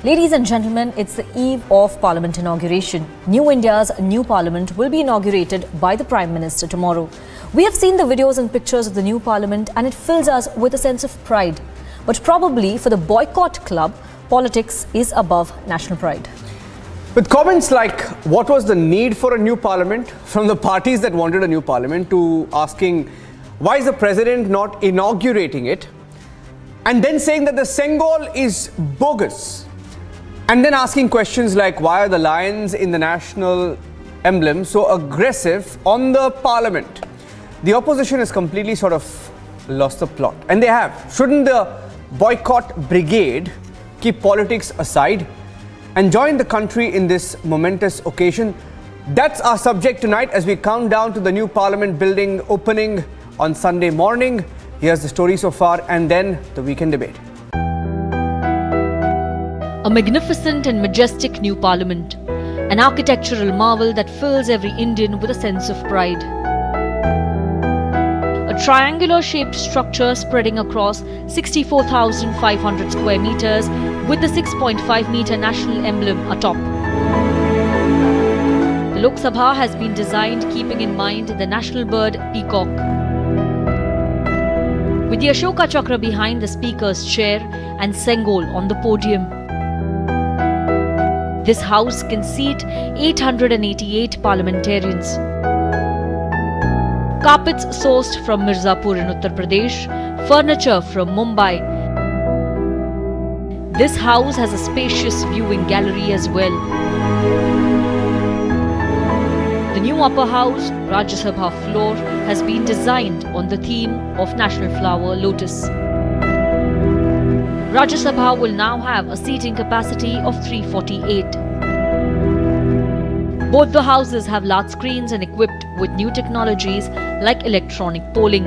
Ladies and gentlemen, it's the eve of Parliament inauguration. New India's new Parliament will be inaugurated by the Prime Minister tomorrow. We have seen the videos and pictures of the new Parliament and it fills us with a sense of pride. But probably for the boycott club, politics is above national pride. With comments like, what was the need for a new Parliament, from the parties that wanted a new Parliament, to asking, why is the President not inaugurating it? And then saying that the Sengol is bogus. And then asking questions like, why are the lions in the national emblem so aggressive on the Parliament? The opposition has completely sort of lost the plot. And they have. Shouldn't the boycott brigade keep politics aside and join the country in this momentous occasion? That's our subject tonight as we count down to the new Parliament building opening on Sunday morning. Here's the story so far and then the weekend debate. A magnificent and majestic new parliament, an architectural marvel that fills every Indian with a sense of pride. A triangular-shaped structure spreading across 64,500 square meters with the 6.5-meter national emblem atop. The Lok Sabha has been designed keeping in mind the national bird peacock. With the Ashoka Chakra behind the Speaker's chair and Sengol on the podium. This house can seat 888 parliamentarians. Carpets sourced from Mirzapur in Uttar Pradesh, furniture from Mumbai. This house has a spacious viewing gallery as well. The new upper house, Rajya Sabha floor, has been designed on the theme of national flower lotus. Rajya Sabha will now have a seating capacity of 348. Both the houses have large screens and equipped with new technologies like electronic polling.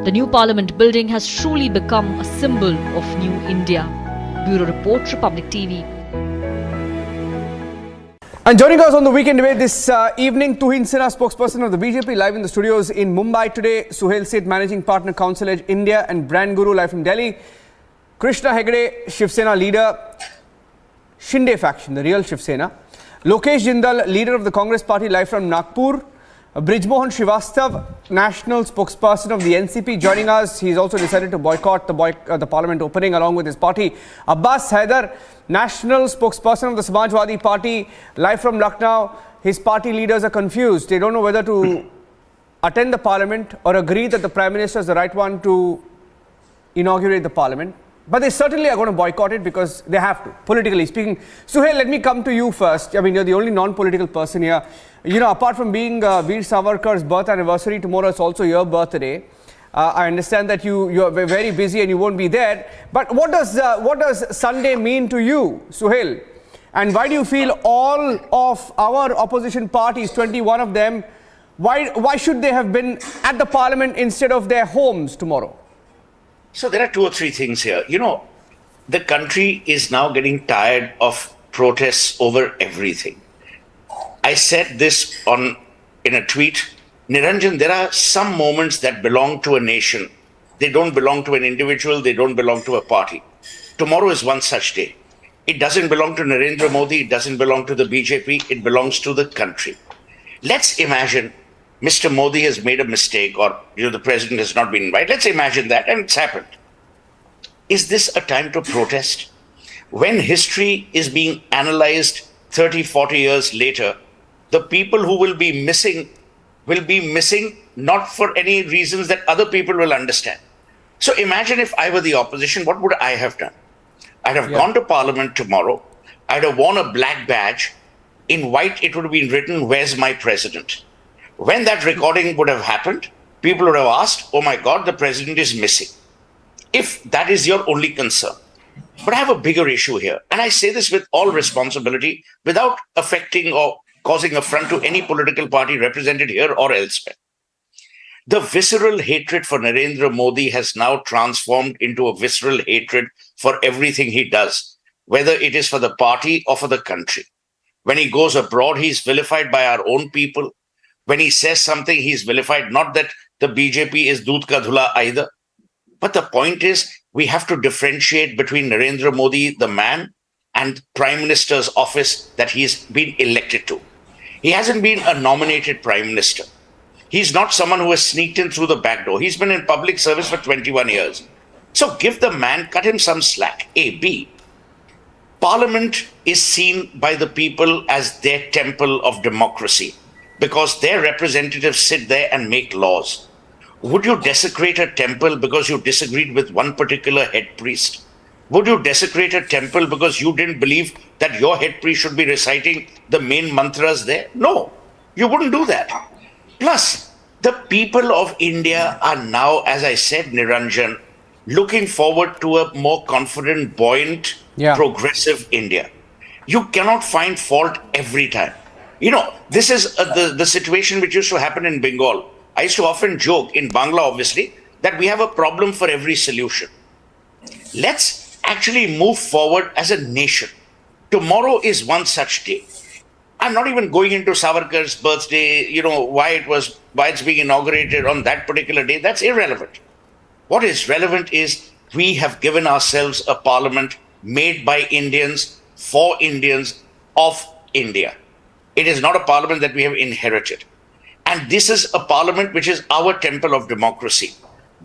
The new Parliament building has truly become a symbol of New India. Bureau Report, Republic TV. And joining us on the weekend debate this evening, Tuhin Sinha, spokesperson of the BJP, live in the studios in Mumbai today. Suhail Seth, managing partner, Council Edge India, and Brand Guru, live from Delhi. Krishna Hegde, Shiv Sena leader, Shinde faction, the real Shiv Sena. Lokesh Jindal, leader of the Congress party, live from Nagpur. Brijmohan Srivastav, national spokesperson of the NCP, joining us. He's also decided to boycott the Parliament opening along with his party. Abbas Haider, national spokesperson of the Samajwadi Party, live from Lucknow. His party leaders are confused. They don't know whether to attend the Parliament or agree that the Prime Minister is the right one to inaugurate the Parliament. But they certainly are going to boycott it because they have to, politically speaking. Suhail, let me come to you first. I mean, you're the only non-political person here. You know, apart from being Veer Savarkar's birth anniversary, tomorrow is also your birthday. I understand that you're very busy and you won't be there. But what does Sunday mean to you, Suhail? And why do you feel all of our opposition parties, 21 of them, why should they have been at the Parliament instead of their homes tomorrow? So there are two or three things here. You know, the country is now getting tired of protests over everything. I said this in a tweet. Niranjan, there are some moments that belong to a nation. They don't belong to an individual. They don't belong to a party. Tomorrow is one such day. It doesn't belong to Narendra Modi. It doesn't belong to the BJP. It belongs to the country. Let's imagine Mr. Modi has made a mistake, or the president has not been invited. Let's imagine that, and it's happened. Is this a time to protest? When history is being analyzed 30, 40 years later, the people who will be missing not for any reasons that other people will understand. So imagine if I were the opposition, what would I have done? I'd have gone to Parliament tomorrow. I'd have worn a black badge. In white, it would have been written, "Where's my president?" When that recording would have happened, people would have asked, oh my God, the president is missing. If that is your only concern. But I have a bigger issue here. And I say this with all responsibility, without affecting or causing affront to any political party represented here or elsewhere. The visceral hatred for Narendra Modi has now transformed into a visceral hatred for everything he does, whether it is for the party or for the country. When he goes abroad, he's vilified by our own people. When he says something, he's vilified. Not that the BJP is Doodh Ka Dhula either. But the point is, we have to differentiate between Narendra Modi, the man, and Prime Minister's office that he's been elected to. He hasn't been a nominated Prime Minister. He's not someone who has sneaked in through the back door. He's been in public service for 21 years. So give the man, cut him some slack. A. B. Parliament is seen by the people as their temple of democracy because their representatives sit there and make laws. Would you desecrate a temple because you disagreed with one particular head priest? Would you desecrate a temple because you didn't believe that your head priest should be reciting the main mantras there? No, you wouldn't do that. Plus, the people of India are now, as I said, Niranjan, looking forward to a more confident, buoyant, progressive India. You cannot find fault every time. You know, this is the situation which used to happen in Bengal. I used to often joke, in Bangla obviously, that we have a problem for every solution. Let's actually move forward as a nation. Tomorrow is one such day. I'm not even going into Savarkar's birthday, you know, why it's being inaugurated on that particular day. That's irrelevant. What is relevant is we have given ourselves a parliament made by Indians, for Indians, of India. It is not a parliament that we have inherited. And this is a parliament which is our temple of democracy.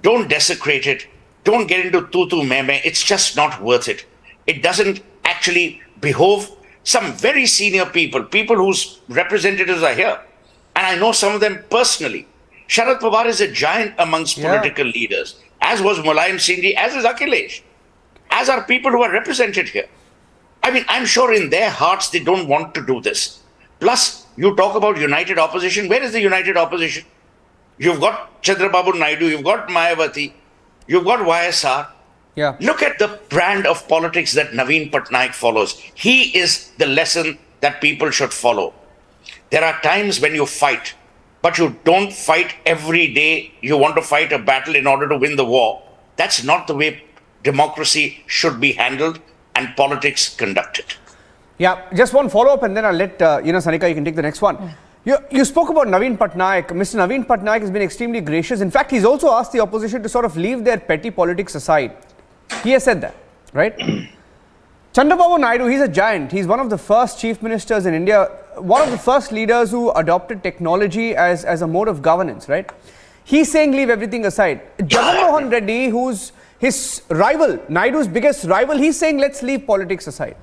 Don't desecrate it. Don't get into tutu meme. It's just not worth it. It doesn't actually behove some very senior people whose representatives are here. And I know some of them personally. Sharad Pawar is a giant amongst political leaders, as was Mulayam Singh, as is Akhilesh, as are people who are represented here. I mean, I'm sure in their hearts they don't want to do this. Plus, you talk about united opposition. Where is the united opposition? You've got Chandrababu Naidu, you've got Mayawati, you've got YSR. Yeah. Look at the brand of politics that Naveen Patnaik follows. He is the lesson that people should follow. There are times when you fight, but you don't fight every day. You want to fight a battle in order to win the war. That's not the way democracy should be handled and politics conducted. Yeah, just one follow-up and then I'll let, Sanika, you can take the next one. You spoke about Naveen Patnaik. Mr. Naveen Patnaik has been extremely gracious. In fact, he's also asked the opposition to sort of leave their petty politics aside. He has said that, right? Chandrababu Naidu, he's a giant. He's one of the first chief ministers in India, one of the first leaders who adopted technology as a mode of governance, right? He's saying leave everything aside. Jagan Mohan Reddy, who's his rival, Naidu's biggest rival, he's saying let's leave politics aside.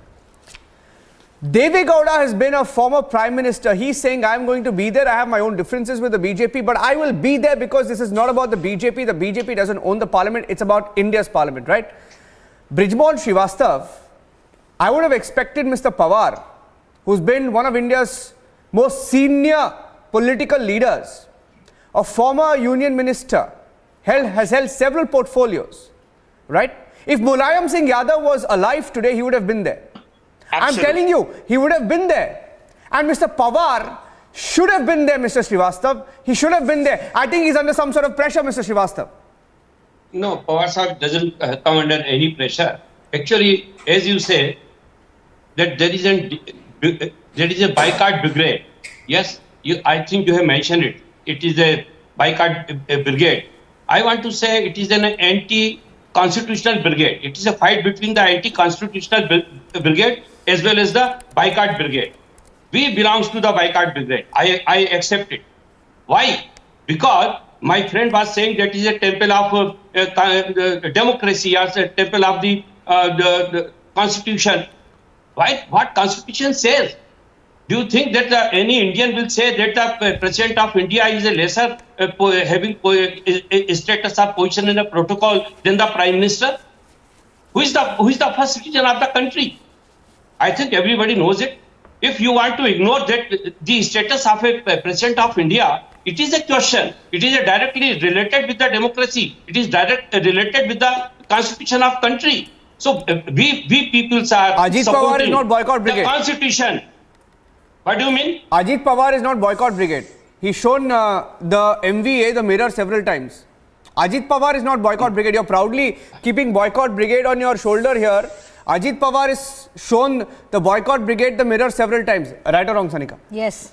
Deve Gowda has been a former prime minister. He's saying I'm going to be there. I have my own differences with the BJP, but I will be there because this is not about the BJP. The BJP doesn't own the parliament. It's about India's parliament, right? Brijmol Srivastav, I would have expected Mr. Pawar, who's been one of India's most senior political leaders, a former union minister, has held several portfolios, right? If Mulayam Singh Yadav was alive today, he would have been there. Absolutely. I'm telling you, he would have been there. And Mr. Pawar should have been there, Mr. Srivastav. He should have been there. I think he's under some sort of pressure, Mr. Srivastav. No, Pawar Sahib doesn't come under any pressure. Actually, as you say, that there is a boycott brigade. Yes, I think you have mentioned it. It is a boycott brigade. I want to say it is an anti-constitutional brigade. It is a fight between the anti-constitutional brigade as well as the boycott brigade. We belongs to the boycott brigade. I accept it. Why? Because my friend was saying that is a temple of democracy, or a temple of the constitution. Why? What constitution says? Do you think that any Indian will say that the president of India is a lesser having a status or position in a protocol than the prime minister? Who is the first citizen of the country? I think everybody knows it. If you want to ignore that the status of a president of India, it is a question. It is directly related with the democracy. It is related with the constitution of country. So we peoples are Ajit Pawar is not boycott brigade. The constitution. What do you mean? Ajit Pawar is not boycott brigade. He's shown the MVA, the mirror, several times. Ajit Pawar is not boycott brigade. You're proudly keeping boycott brigade on your shoulder here. Ajit Pawar is shown the boycott brigade, the mirror, several times. Right or wrong, Sanika? Yes.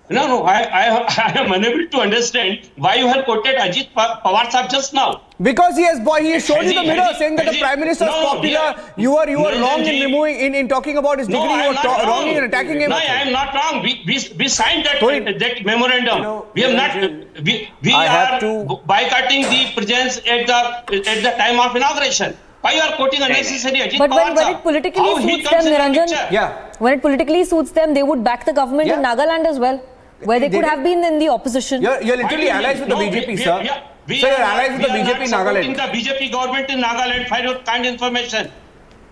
No, I am unable to understand why you have quoted Ajit Pawar Sahab just now. Because he has shown you the mirror saying that the Prime Minister is No, popular. You are wrong in talking about his degree. You are wrong in attacking him. No, I am not wrong. We signed that memorandum. We have not. We are boycotting the presence at the time of inauguration. Why you are quoting unnecessary Ajit But Pawar when it politically suits them, Niranjan, when it politically suits them, they would back the government in Nagaland as well, where they could have been in the opposition. You're literally allies with the BJP, sir. So you're allies with the BJP in Nagaland. The BJP government in Nagaland for your kind information.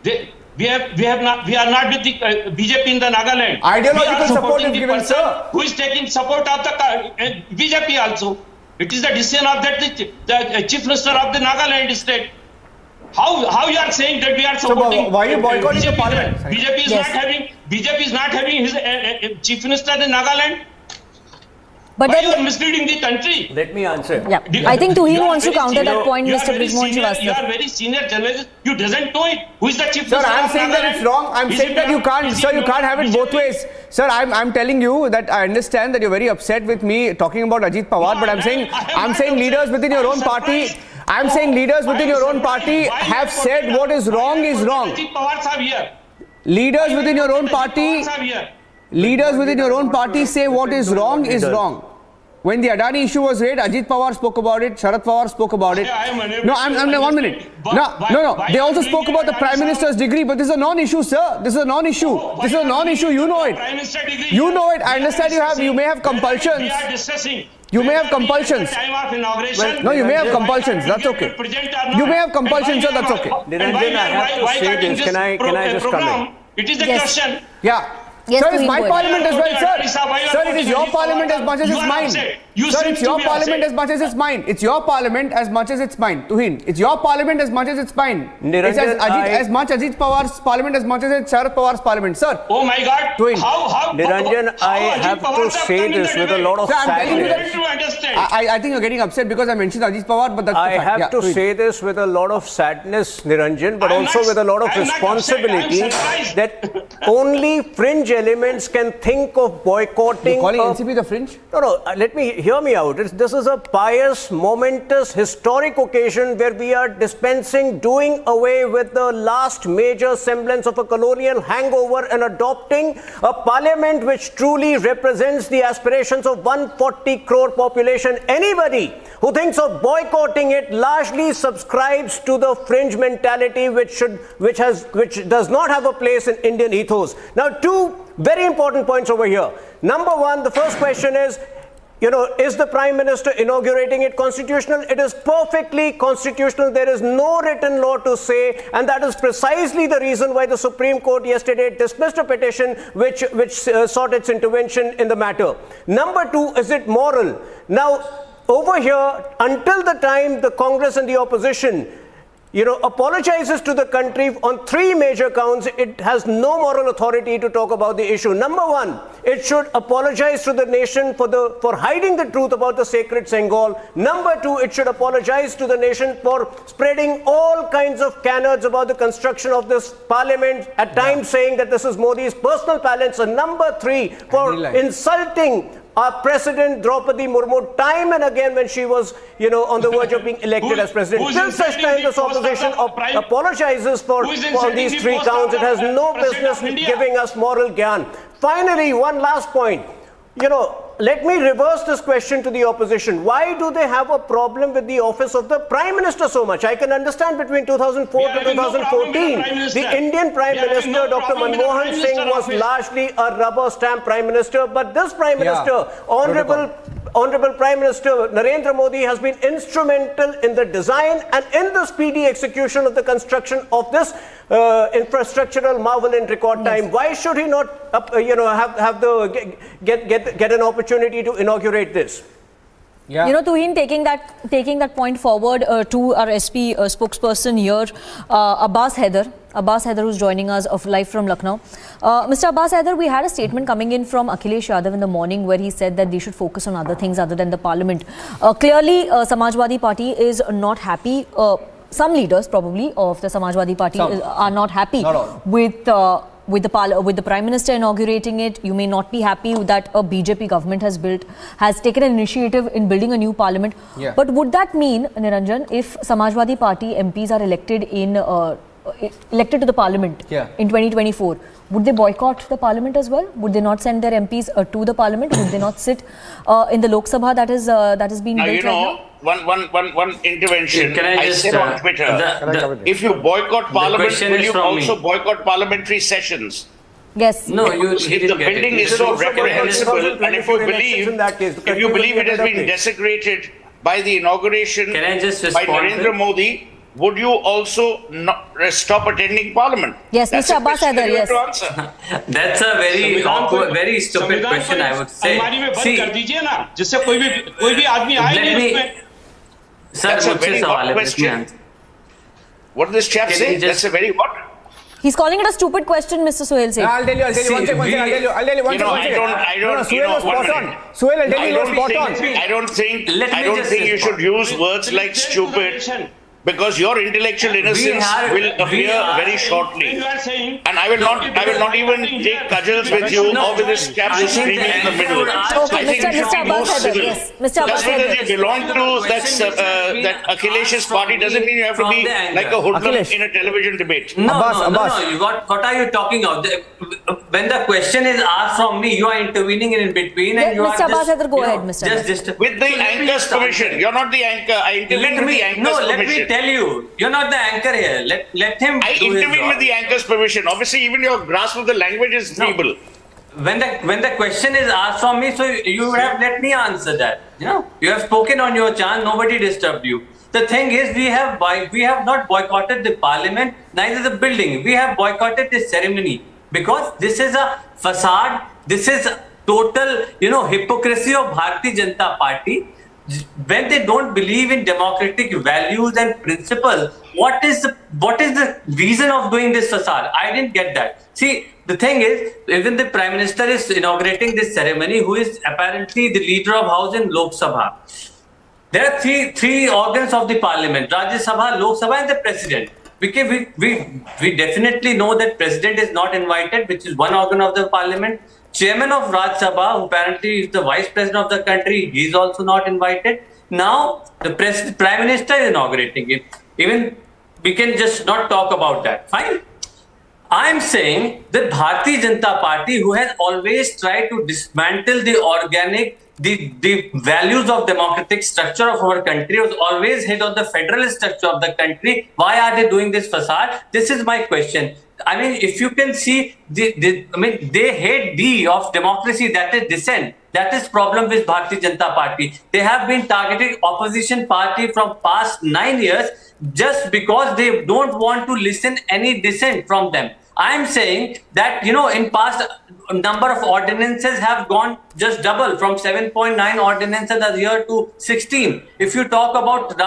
We are not with the BJP in the Nagaland. Ideological support is given, sir. Who is taking support of the BJP also? It is the decision of the Chief Minister of the Nagaland state. How you are saying that we are supporting? So why are you boycotting the parliament? BJP is not having his Chief Minister in Nagaland. But why then you are misleading the country? Let me answer. Yeah, I think Tuheen wants to counter that point, Mr. Brijmon Srivastava. You are very senior journalist. You doesn't know it. Who is the Chief Minister? Sir, I'm saying that it's wrong. I'm saying that you can't. Sir, you can't have it both ways. Sir, I'm telling you that I understand that you're very upset with me talking about Ajit Pawar, but I'm saying leaders within your own party. I'm saying leaders within your own party have said what is wrong is wrong. Leaders within your own party. Leaders within your own party say what is wrong is wrong. When the Adani issue was raised, Ajit Pawar spoke about it, Sharad Pawar spoke about it. No, I'm 1 minute. No. They also spoke about the Prime Minister's degree, but this is a non-issue, sir. This is a non-issue. This is a non-issue. You know it. You know it. I understand you may have compulsions. You may have compulsions. No, you may have compulsions. That's okay. You may have compulsions, sir. That's okay. Niranjan, I have to say this. Can I just come in? It is the question. Yeah. Yes, sir, it's my parliament as well, sir. Sir, it is your parliament as much as it's mine. Sir, it's your parliament as much as it's mine. It's your parliament as much as it's mine. Tuheen, it's your parliament as much as it's mine. It's as much Ajit Pawar's parliament as much as it's Sharad Pawar's parliament, sir. Oh my God. Tuheen. Niranjan, I have to say this with a lot of sadness. I think you're getting upset because I mentioned Ajit Pawar, but that's the fact. I have to say this with a lot of sadness, Niranjan, but also with a lot of responsibility that only fringe elements can think of boycotting. You're calling NCP the fringe? No, let me hear me out. This is a pious, momentous, historic occasion where we are doing away with the last major semblance of a colonial hangover and adopting a parliament which truly represents the aspirations of 140 crore population. Anybody who thinks of boycotting it largely subscribes to the fringe mentality which does not have a place in Indian ethos. Now, two very important points over here. Number one, the first question is, is the Prime Minister inaugurating it constitutional? It is perfectly constitutional. There is no written law to say, and that is precisely the reason why the Supreme Court yesterday dismissed a petition which sought its intervention in the matter. Number two, is it moral? Now, over here, until the time the Congress and the opposition apologizes to the country on three major counts, it has no moral authority to talk about the issue. Number one, it should apologize to the nation for hiding the truth about the sacred Bengal. Number two, it should apologize to the nation for spreading all kinds of canards about the construction of this parliament, at times saying that this is Modi's personal palace. And number three, for insulting our President Draupadi Murmu time and again when she was, on the verge of being elected as president. Till such time this opposition apologizes for these three counts, it has no business giving us moral gyan. Finally, one last point. Let me reverse this question to the opposition. Why do they have a problem with the office of the Prime Minister so much? I can understand between 2004 to 2014, the Indian Prime Minister, Dr. Manmohan Singh, was largely a rubber stamp Prime Minister. But this Prime Minister, Honorable Prime Minister Narendra Modi, has been instrumental in the design and in the speedy execution of the construction of this infrastructural marvel in record time. Why should he not, get an opportunity to inaugurate this? Yeah. Tuheen, taking that point forward to our SP spokesperson here, Abbas Haider, who's joining us live from Lucknow. Mr. Abbas Haider, we had a statement coming in from Akhilesh Yadav in the morning where he said that they should focus on other things other than the parliament. Clearly, Samajwadi Party is not happy. Some leaders probably of the Samajwadi Party are not happy with with the Prime Minister inaugurating it, you may not be happy that a BJP government has taken an initiative in building a new parliament. Yeah. But would that mean, Niranjan, if Samajwadi Party MPs are elected to the parliament in 2024, would they boycott the parliament as well? Would they not send their MPs to the parliament? Would they not sit in the Lok Sabha that is being built right now? One intervention. Can I just said on Twitter, if you boycott Parliament, will you also boycott parliamentary sessions? Yes. No, If the building is so reprehensible, and if you believe it has been desecrated by the inauguration Can I just by respond to Narendra it? Modi, would you also not stop attending Parliament? Yes, That's Mr. a Abbas question Haider, you have yes. to answer. That's a very awkward, very stupid question, I would say. See, कर दीजिए ना, जिससे कोई भी आदमी आए let नहीं me, उसमें. sir, That's a मुझसे very सवाल hot है, question. let me answer. What did this chap Can say? you just- That's a very what? He's calling it a stupid question, Mr. Suhail Seth. I'll tell you, See, one second, we- I'll tell you one second. I don't, Suhail was one spot on. minute. Suhail, I'll tell you, he was spot on. I don't think Let me just you respond. should use words like stupid, because your intellectual innocence will appear very shortly. You are saying, And I will not even take cudgels with you No, or with this chap I who's think screaming in the the middle. answer would Okay, I think Mr. you should be more Abbas Haider, civil. yes. Mr. Abbas Just because Haider. you belong to that Akhilesh's party doesn't mean you have to be like a hoodlum Akhilesh. in a television debate. No, Abbas, no, Abbas. no, no. What are you talking of? When the question is asked from me, you are intervening in between, and Yeah, you are Mr. just, Abbas Haider, go you know, ahead, Mr. Just With the So let me anchor's just answer. permission. You're not the anchor. I intervened with the anchor's Let me permission. tell you, you're not the anchor here. Let him I do his intervened job. with the anchor's permission. Obviously, even your grasp of the language is No. feeble. When the question is asked from me, so you would have let me answer that. You know, you have spoken on your chance. Nobody disturbed you. The thing is, we have not boycotted the parliament, neither the building. We have boycotted the ceremony because this is a facade. This is total, hypocrisy of Bharatiya Janata Party. When they don't believe in democratic values and principles, what is the reason of doing this facade? I didn't get that. See, the thing is, even the Prime Minister is inaugurating this ceremony, who is apparently the leader of House in Lok Sabha. There are three organs of the Parliament: Rajya Sabha, Lok Sabha, and the President. We definitely know that President is not invited, which is one organ of the Parliament. Chairman of Rajya Sabha, who apparently is the Vice President of the country, he is also not invited. Now the Prime Minister is inaugurating it. Even we can just not talk about that. Fine. I am saying that Bharatiya Janata Party, who has always tried to dismantle the values of democratic structure of our country, was always hit on the federalist structure of the country. Why are they doing this facade? This is my question. I mean, if you can see, they hate D of democracy, that is dissent. That is problem with Bharatiya Janata Party. They have been targeting opposition party from past 9 years just because they don't want to listen any dissent from them. I am saying that, in past, number of ordinances have gone just double from 7.9 ordinances a year to 16. If you talk about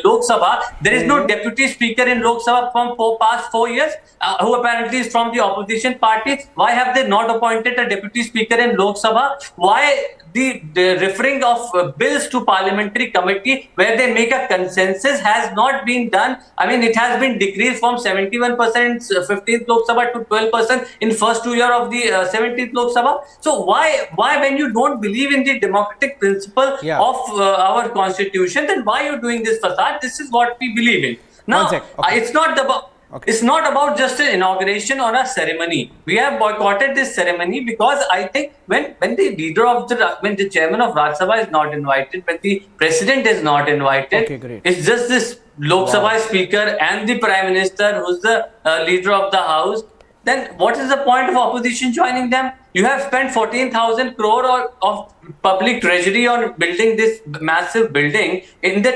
Lok Sabha, there is no deputy speaker in Lok Sabha from past 4 years, who apparently is from the opposition party. Why have they not appointed a deputy speaker in Lok Sabha? Why the referring of bills to parliamentary committee where they make a consensus has not been done? I mean, it has been decreased from 71% 15th Lok Sabha to 12% in first 2 years of the 17th Lok Sabha. So why when you don't believe in the democratic principle of our constitution, then why are you doing this facade? This is what we believe in. Now, it's not about It's not about just an inauguration or a ceremony. We have boycotted this ceremony because I think when the chairman of Rajya Sabha is not invited, when the president is not invited, it's just this Lok Sabha speaker and the prime minister who's the leader of the house. Then what is the point of opposition joining them? You have spent 14,000 crore of public treasury on building this massive building during the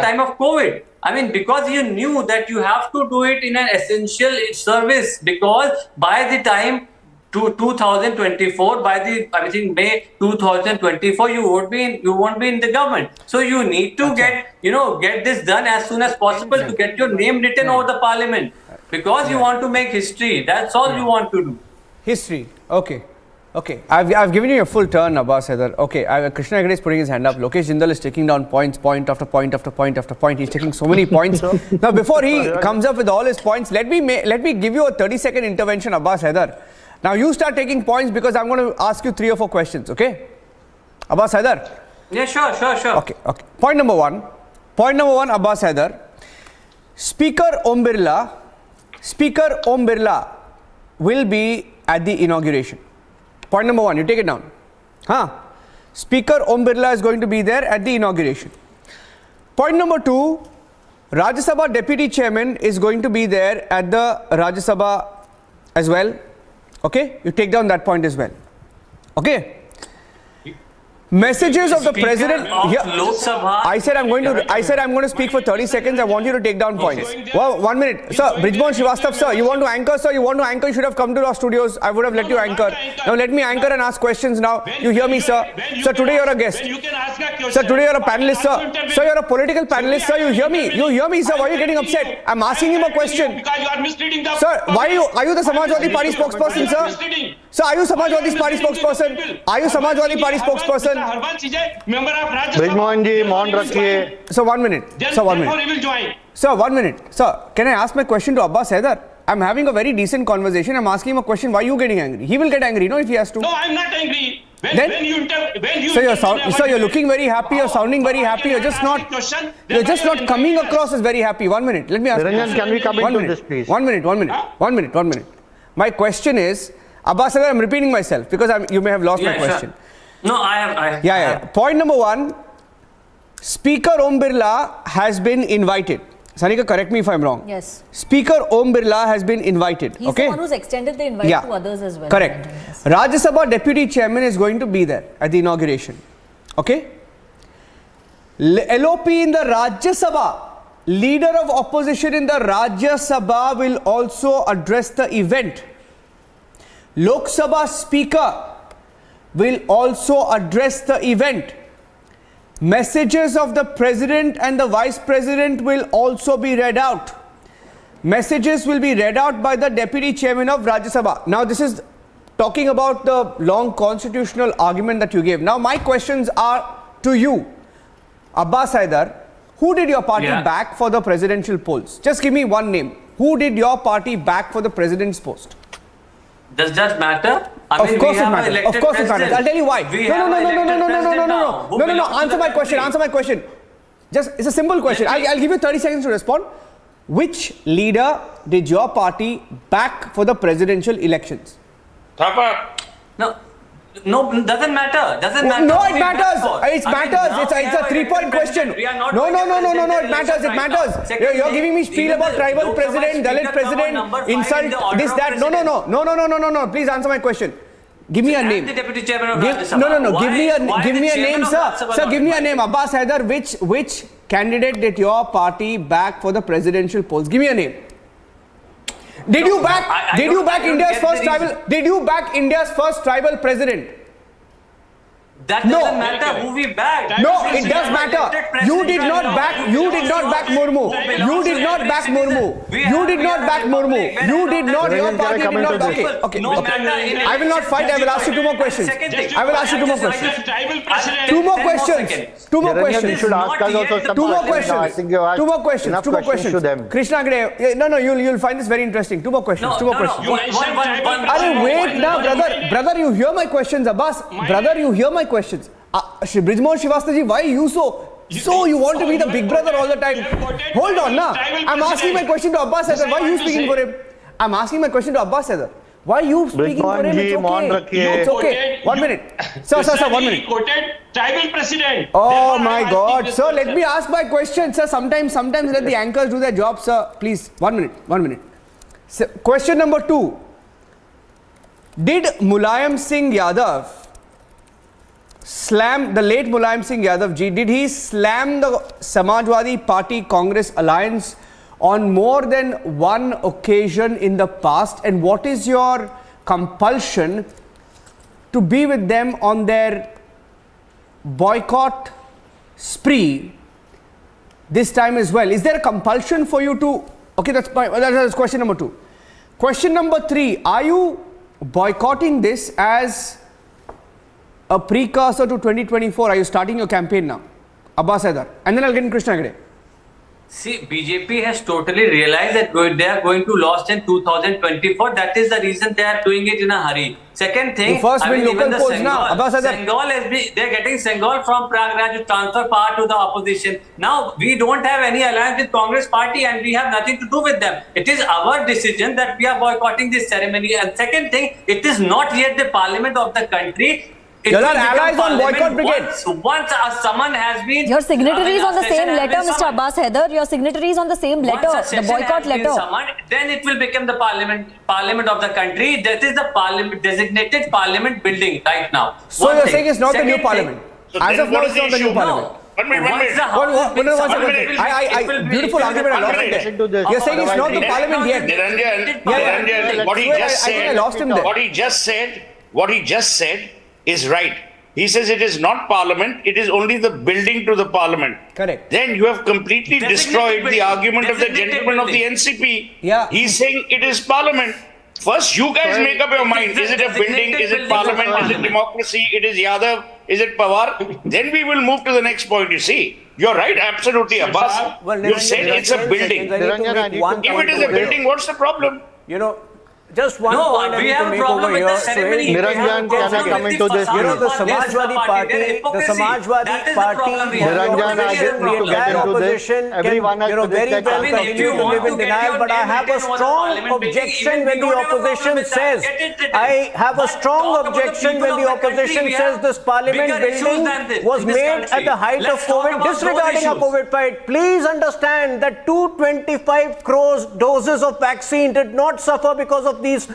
time of COVID. I mean, because you knew that you have to do it in an essential service, because by the time to 2024, May 2024, you won't be in the government. So you need to get this done as soon as possible to get your name written over the parliament, because you want to make history. That's all you want to do. History. Okay. Okay, I've given you a full turn, Abbas Haider. Okay, Krishna Hegde is putting his hand up. Lokesh Jindal is taking down points, point after point after point after point. He's taking so many points. Now, before he comes up with all his points, let me give you a 30-second intervention, Abbas Haider. Now, you start taking points because I'm going to ask you 3 or 4 questions, okay? Abbas Haider? Yeah, sure. Okay. Point number one, Abbas Haider. Speaker Om Birla will be at the inauguration. Point number 1, you take it down. Speaker Om Birla is going to be there at the inauguration. Point number 2, Rajya Sabha Deputy Chairman is going to be there at the Rajya Sabha as well. Okay, you take down that point as well. Okay. Messages of the president. I said I'm going to speak for 30 seconds. I want you to take down points. Well, 1 minute, sir. Brijmohan Srivastava, sir. You want to anchor, sir? You want to anchor? You should have come to our studios. I would have let you anchor. Now let me anchor and ask questions. Now you hear me, sir. Sir, today you're a guest. Sir, today you're a panelist, sir. Sir, you're a political panelist, sir. You hear me? You hear me, sir? Why are you getting upset? I'm asking him a question. Because you are misleading the. Sir, are you the Samajwadi Party spokesperson, sir? Sir, are you Samajwadi Party spokesperson? Are you Samajwadi Party spokesperson? Brijmohan ji, मौन रखिए. Sir, 1 minute. Sir, 1 minute. Sir, 1 minute. Sir, can I ask my question to Abbas Haider? I'm having a very decent conversation. I'm asking him a question. Why are you getting angry? He will get angry, no, if he has to. No, I'm not angry. Sir, you're looking very happy. You're sounding very happy. You're just not coming across as very happy. 1 minute. Let me ask. Niranjan, can we come into this, please? 1 minute. My question is, Abbas Haider, I'm repeating myself because you may have lost my question. Sure. No, I have. Yeah. Point number 1, Speaker Om Birla has been invited. Sanika, correct me if I'm wrong. Yes. Speaker Om Birla has been invited. He's the one who's extended the invite to others as well. Correct. Yes. Rajya Sabha Deputy Chairman is going to be there at the inauguration. Okay. LOP in the Rajya Sabha, leader of opposition in the Rajya Sabha will also address the event. Lok Sabha Speaker will also address the event. Messages of the President and the Vice President will also be read out. Messages will be read out by the Deputy Chairman of Rajya Sabha. Now this is talking about the long constitutional argument that you gave. Now my questions are to you. Abbas Haider, who did your party back for the presidential polls? Just give me one name. Who did your party back for the president's post? Does that matter? Of course it matters. I'll tell you why. No. Answer my question. It's a simple question. I'll give you 30 seconds to respond. Which leader did your party back for the presidential elections? Thapa. No, doesn't matter. No, it matters. It matters. It's a 3-point question. No. It matters. You're giving me spiel about tribal president, Dalit president, insult, this, that. No. Please answer my question. Give me a name. The Deputy Chairman of Rajya Sabha. No. Give me a name, sir. Sir, give me a name. Abbas Haider, which candidate did your party back for the presidential polls? Give me a name. Did you back India's first tribal president? That doesn't matter who we backed. No, it does matter. You did not back Murmu. You did not back Murmu. Your party did not. Okay. I will not fight. I will ask you 2 more questions. Two more questions. You should ask us also some questions. I think you asked enough questions to them. Krishna Hegde, no, you'll find this very interesting. 2 more questions. Wait now, brother, you hear my questions, Abbas. Brother, you hear my questions. Brijmohan Srivastava ji, why you you want to be the big brother all the time? Hold on, na. I'm asking my question to Abbas Haider. Why are you speaking for him? I'm asking my question to Abbas Haider. Why are you speaking for him? It's okay. 1 minute. Sir, 1 minute. Quoted tribal president. Oh my God. Sir, let me ask my question. Sir, sometimes let the anchors do their job, sir. Please, 1 minute. So, question number 2. Did Mulayam Singh Yadav slam the late Mulayam Singh Yadav ji? Did he slam the Samajwadi Party Congress alliance on more than one occasion in the past? And what is your compulsion to be with them on their boycott spree this time as well? Is there a compulsion for you to? Okay, that's question number 2. Question number 3: are you boycotting this as a precursor to 2024? Are you starting your campaign now? Abbas Haider. And then I'll get in Krishna Hegde. See, BJP has totally realized that they are going to lose in 2024. That is the reason they are doing it in a hurry. Second thing, You first win local polls now, Abbas Haider. They are getting Sengal from Prayagraj to transfer power to the opposition. Now, we don't have any alliance with Congress party and we have nothing to do with them. It is our decision that we are boycotting this ceremony. And second thing, it is not yet the parliament of the country. You are allies on boycott brigade. Once a summon has been... Your signatory is on the same letter, Mr. Abbas Haider. Your signatory is on the same letter, the boycott letter. Summoned, then it will become the parliament of the country. That is the designated parliament building right now. So you're saying it's not the new parliament? So As of now, it's not the new parliament. One minute. Beautiful argument. I lost it there. You're saying it's not the parliament yet. Niranjan, what he just said, I lost him there. What he just said is right. He says it is not parliament, it is only the building to the parliament. Correct. Then you have completely destroyed the argument of the gentleman of the NCP. Yeah. He's saying it is parliament. First, you guys make up your mind. Is it a building? Is it parliament? Is it democracy? It is Yadav? Is it Pawar? Then we will move to the next point. You see, you're right, absolutely, Abbas. You said it's a building. If it is a building, what's the problem? You know, just one point I need to make over here. Niranjan, can I come into this? You know, the Samajwadi Party, Niranjan, I didn't need to get into this. Everyone has to very well continue to live in denial, but I have a strong objection when the opposition says, this parliament building was made at the height of COVID, disregarding a COVID fight. Please understand that 225 crores doses of vaccine did not suffer because of this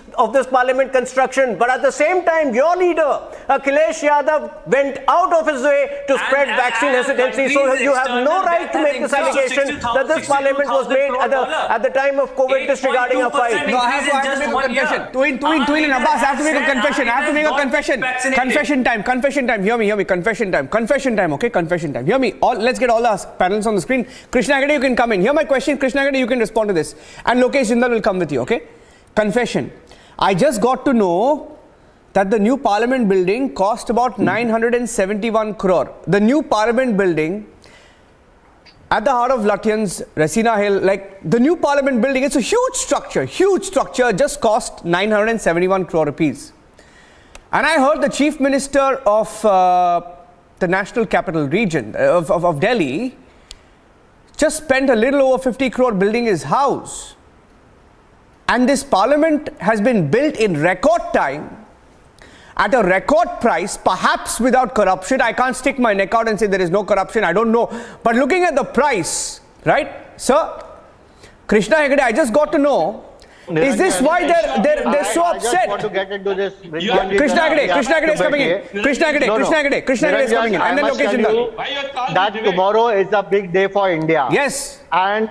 parliament construction, but at the same time your leader Akhilesh Yadav went out of his way to spread vaccine hesitancy. So you have no right to make this allegation that this parliament was made at the time of COVID disregarding a fight. No, I have to make a confession. Twin and Abbas, I have to make a confession. I have to make a confession. Confession time. Hear me. Confession time. Okay, confession time. Hear me. Let's get all the panelists on the screen. Krishna Hegde, you can come in. Hear my question. Krishna Hegde, you can respond to this. And Lokesh Jindal will come with you. Okay. Confession. I just got to know that the new parliament building cost about 971 crore. The new parliament building at the heart of Lutyens, Resina Hill, like the new parliament building, it's a huge structure, just cost 971 crore rupees. And I heard the chief minister of the national capital region of Delhi just spent a little over 50 crore building his house. And this parliament has been built in record time, at a record price, perhaps without corruption. I can't stick my neck out and say there is no corruption, I don't know. But looking at the price, right, sir, Krishna Hegde, I just got to know, is this why they're so upset? I just want to get into this. Krishna Hegde is coming in. Krishna Hegde is coming in. And then Lokesh Jindal. That tomorrow is a big day for India. Yes. And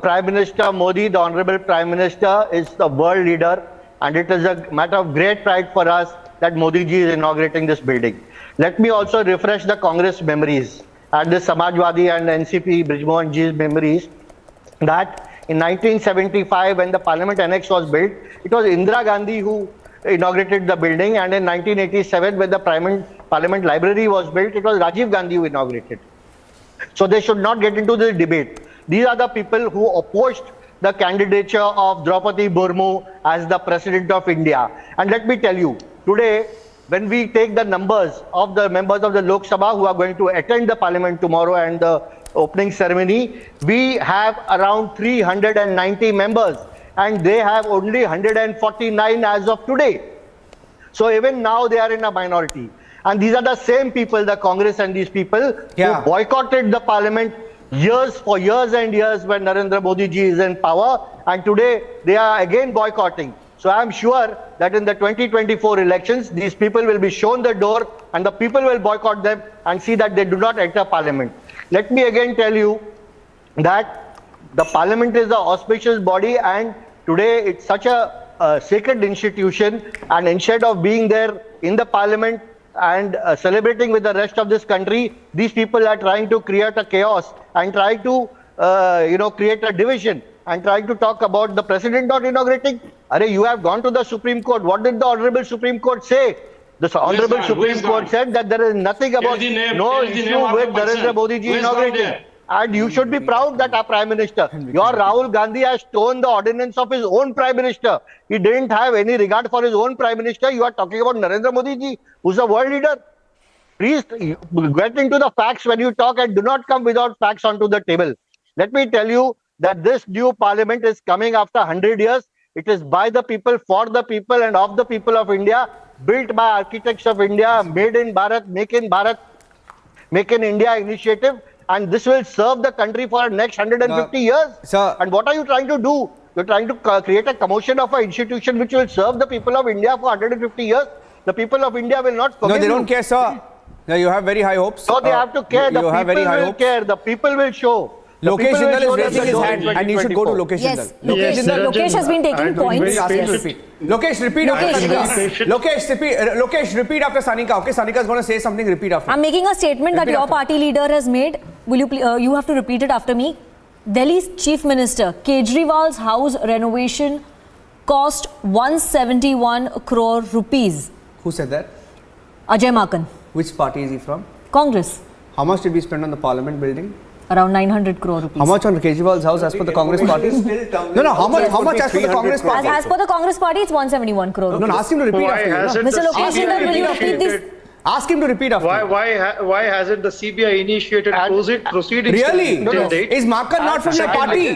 Prime Minister Modi, the Honorable Prime Minister, is the world leader, and it is a matter of great pride for us that Modi ji is inaugurating this building. Let me also refresh the Congress memories and the Samajwadi and NCP Brijmohan ji's memories that in 1975, when the Parliament Annex was built, it was Indira Gandhi who inaugurated the building, and in 1987, when the Parliament Library was built, it was Rajiv Gandhi who inaugurated. So they should not get into the debate. These are the people who opposed the candidature of Draupadi Murmu as the President of India. And let me tell you, today, when we take the numbers of the members of the Lok Sabha who are going to attend the Parliament tomorrow and the opening ceremony, we have around 390 members, and they have only 149 as of today. So even now they are in a minority. And these are the same people, the Congress and these people, who boycotted the Parliament for years and years when Narendra Modi ji is in power, and today they are again boycotting. So I am sure that in the 2024 elections, these people will be shown the door and the people will boycott them and see that they do not enter Parliament. Let me again tell you that the Parliament is the auspicious body, and today it's such a sacred institution, and instead of being there in the Parliament and celebrating with the rest of this country, these people are trying to create a chaos and try to create a division and trying to talk about the president not inaugurating. You have gone to the Supreme Court. What did the Honorable Supreme Court say? The Honorable gone? Who Supreme is Court gone? said that there is nothing about the name- no tell the issue name of with the person. Narendra Modi ji Who is gone inaugurating. there? And you should be proud that our Prime Minister, your Rahul Gandhi, has stolen the ordinance of his own Prime Minister. He didn't have any regard for his own Prime Minister. You are talking about Narendra Modi ji, who's a world leader. Please get into the facts when you talk and do not come without facts onto the table. Let me tell you that this new parliament is coming after 100 years. It is by the people, for the people, and of the people of India, built by architects of India, made in Bharat, make in India initiative. And this will serve the country for the next 150 years. Sir. And what are you trying to do? You're trying to create a commotion of an institution which will serve the people of India for 150 years. The people of India will not forgive No, they you. don't care, sir. No, you have very high hopes. So they have to care. The You have very people high will hopes. care. The people will show. The Lokesh people will Jindal show is that raising they his don't hand in and you should go to 2024. Lokesh Yes, Jindal. Lokesh has been taking points. Please ask him to Yes. repeat. Lokesh, repeat after Lokesh, Sanika. Lokesh, repeat after Sanika. Okay, Sanika is going to say something. Repeat after. I'm making a statement that Repeat your after. party leader has made. Will you you have to repeat it after me? Delhi's Chief Minister Kejriwal's house renovation cost 171 crore rupees. Who said that? Ajay Makan, Which party is he from? Congress, How much did we spend on the parliament building? around 900 crore rupees. How much on Kejriwal's house as per the Congress party? No, how much as per the Congress party? As per the Congress party, it's 171 crore rupees. No, ask him to repeat Why after you. hasn't No? Mr. the Lokesh CBI Jindal, will you repeat this? initiated- Ask him to repeat after you. Why hasn't the CBI initiated proceedings Really? till date? Is Makan not from your party?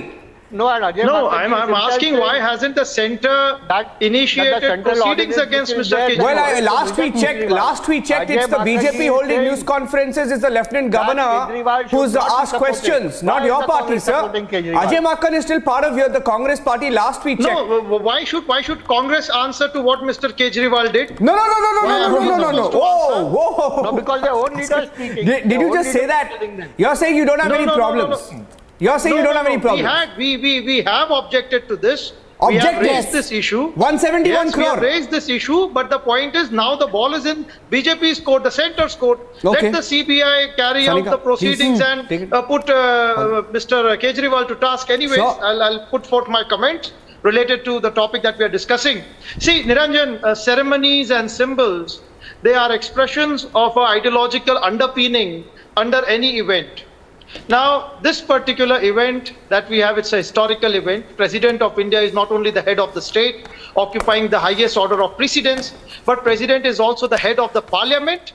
No, and Ajay No, Makan I'm himself asking said why hasn't the center that initiated central proceedings ordinance against which is Mr. there- Kejriwal? Well, last we checked, it's the Ajay BJP Makan holding is news saying conferences. It's the Lieutenant Governor Kejriwal should who's not be asked supported. questions, Why not is your the party, Congress sir. supporting Kejriwal? Ajay Makan is still part of the Congress party. Last we checked. No, why should Congress answer to what Mr. Kejriwal did? No. Why are we supposed to Whoa, whoa. No, because their own leader is speaking. Did Their you own just say leader that? is telling them. You're saying you don't have No, any no, no, problems. no. You're saying you don't have any problems. We have objected to this. We have Objected? raised this issue. 171 Yes, we have crore. raised this issue, but the point is now the ball is in BJP's court, the centre's court. Okay. Let the CBI carry Sanika, out the proceedings please. and Take it. put Mr. Kejriwal to task. Anyways, Sure. I'll put forth my comment related to the topic that we are discussing. See, Niranjan, ceremonies and symbols, they are expressions of an ideological underpinning under any event. Now, this particular event that we have, it's a historical event. President of India is not only the head of the state, occupying the highest order of precedence, but President is also the head of the parliament.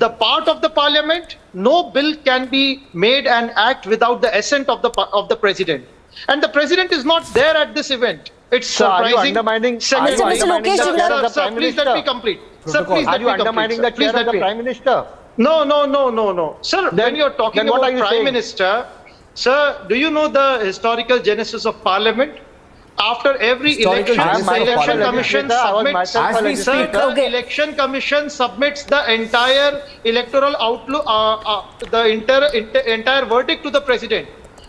The part of the parliament, no bill can be made and act without the assent of the president. And the president is not there at this event. It's So are you surprising. undermining- Secondly- are you undermining the chair of the Sir, Prime please let Minister? me complete. Sir, Protocol. please Are let you me complete. undermining sir. the Please chair of let the me. Prime Minister? No. Sir, when you're talking then what about are you Prime saying? Minister, sir, do you know the historical genesis of Parliament? After every Historical election, genesis the of election Parliament. commission I was submits. myself As a we Sir, speak, the Okay. election commission submits the entire electoral outlook, the entire verdict to the president.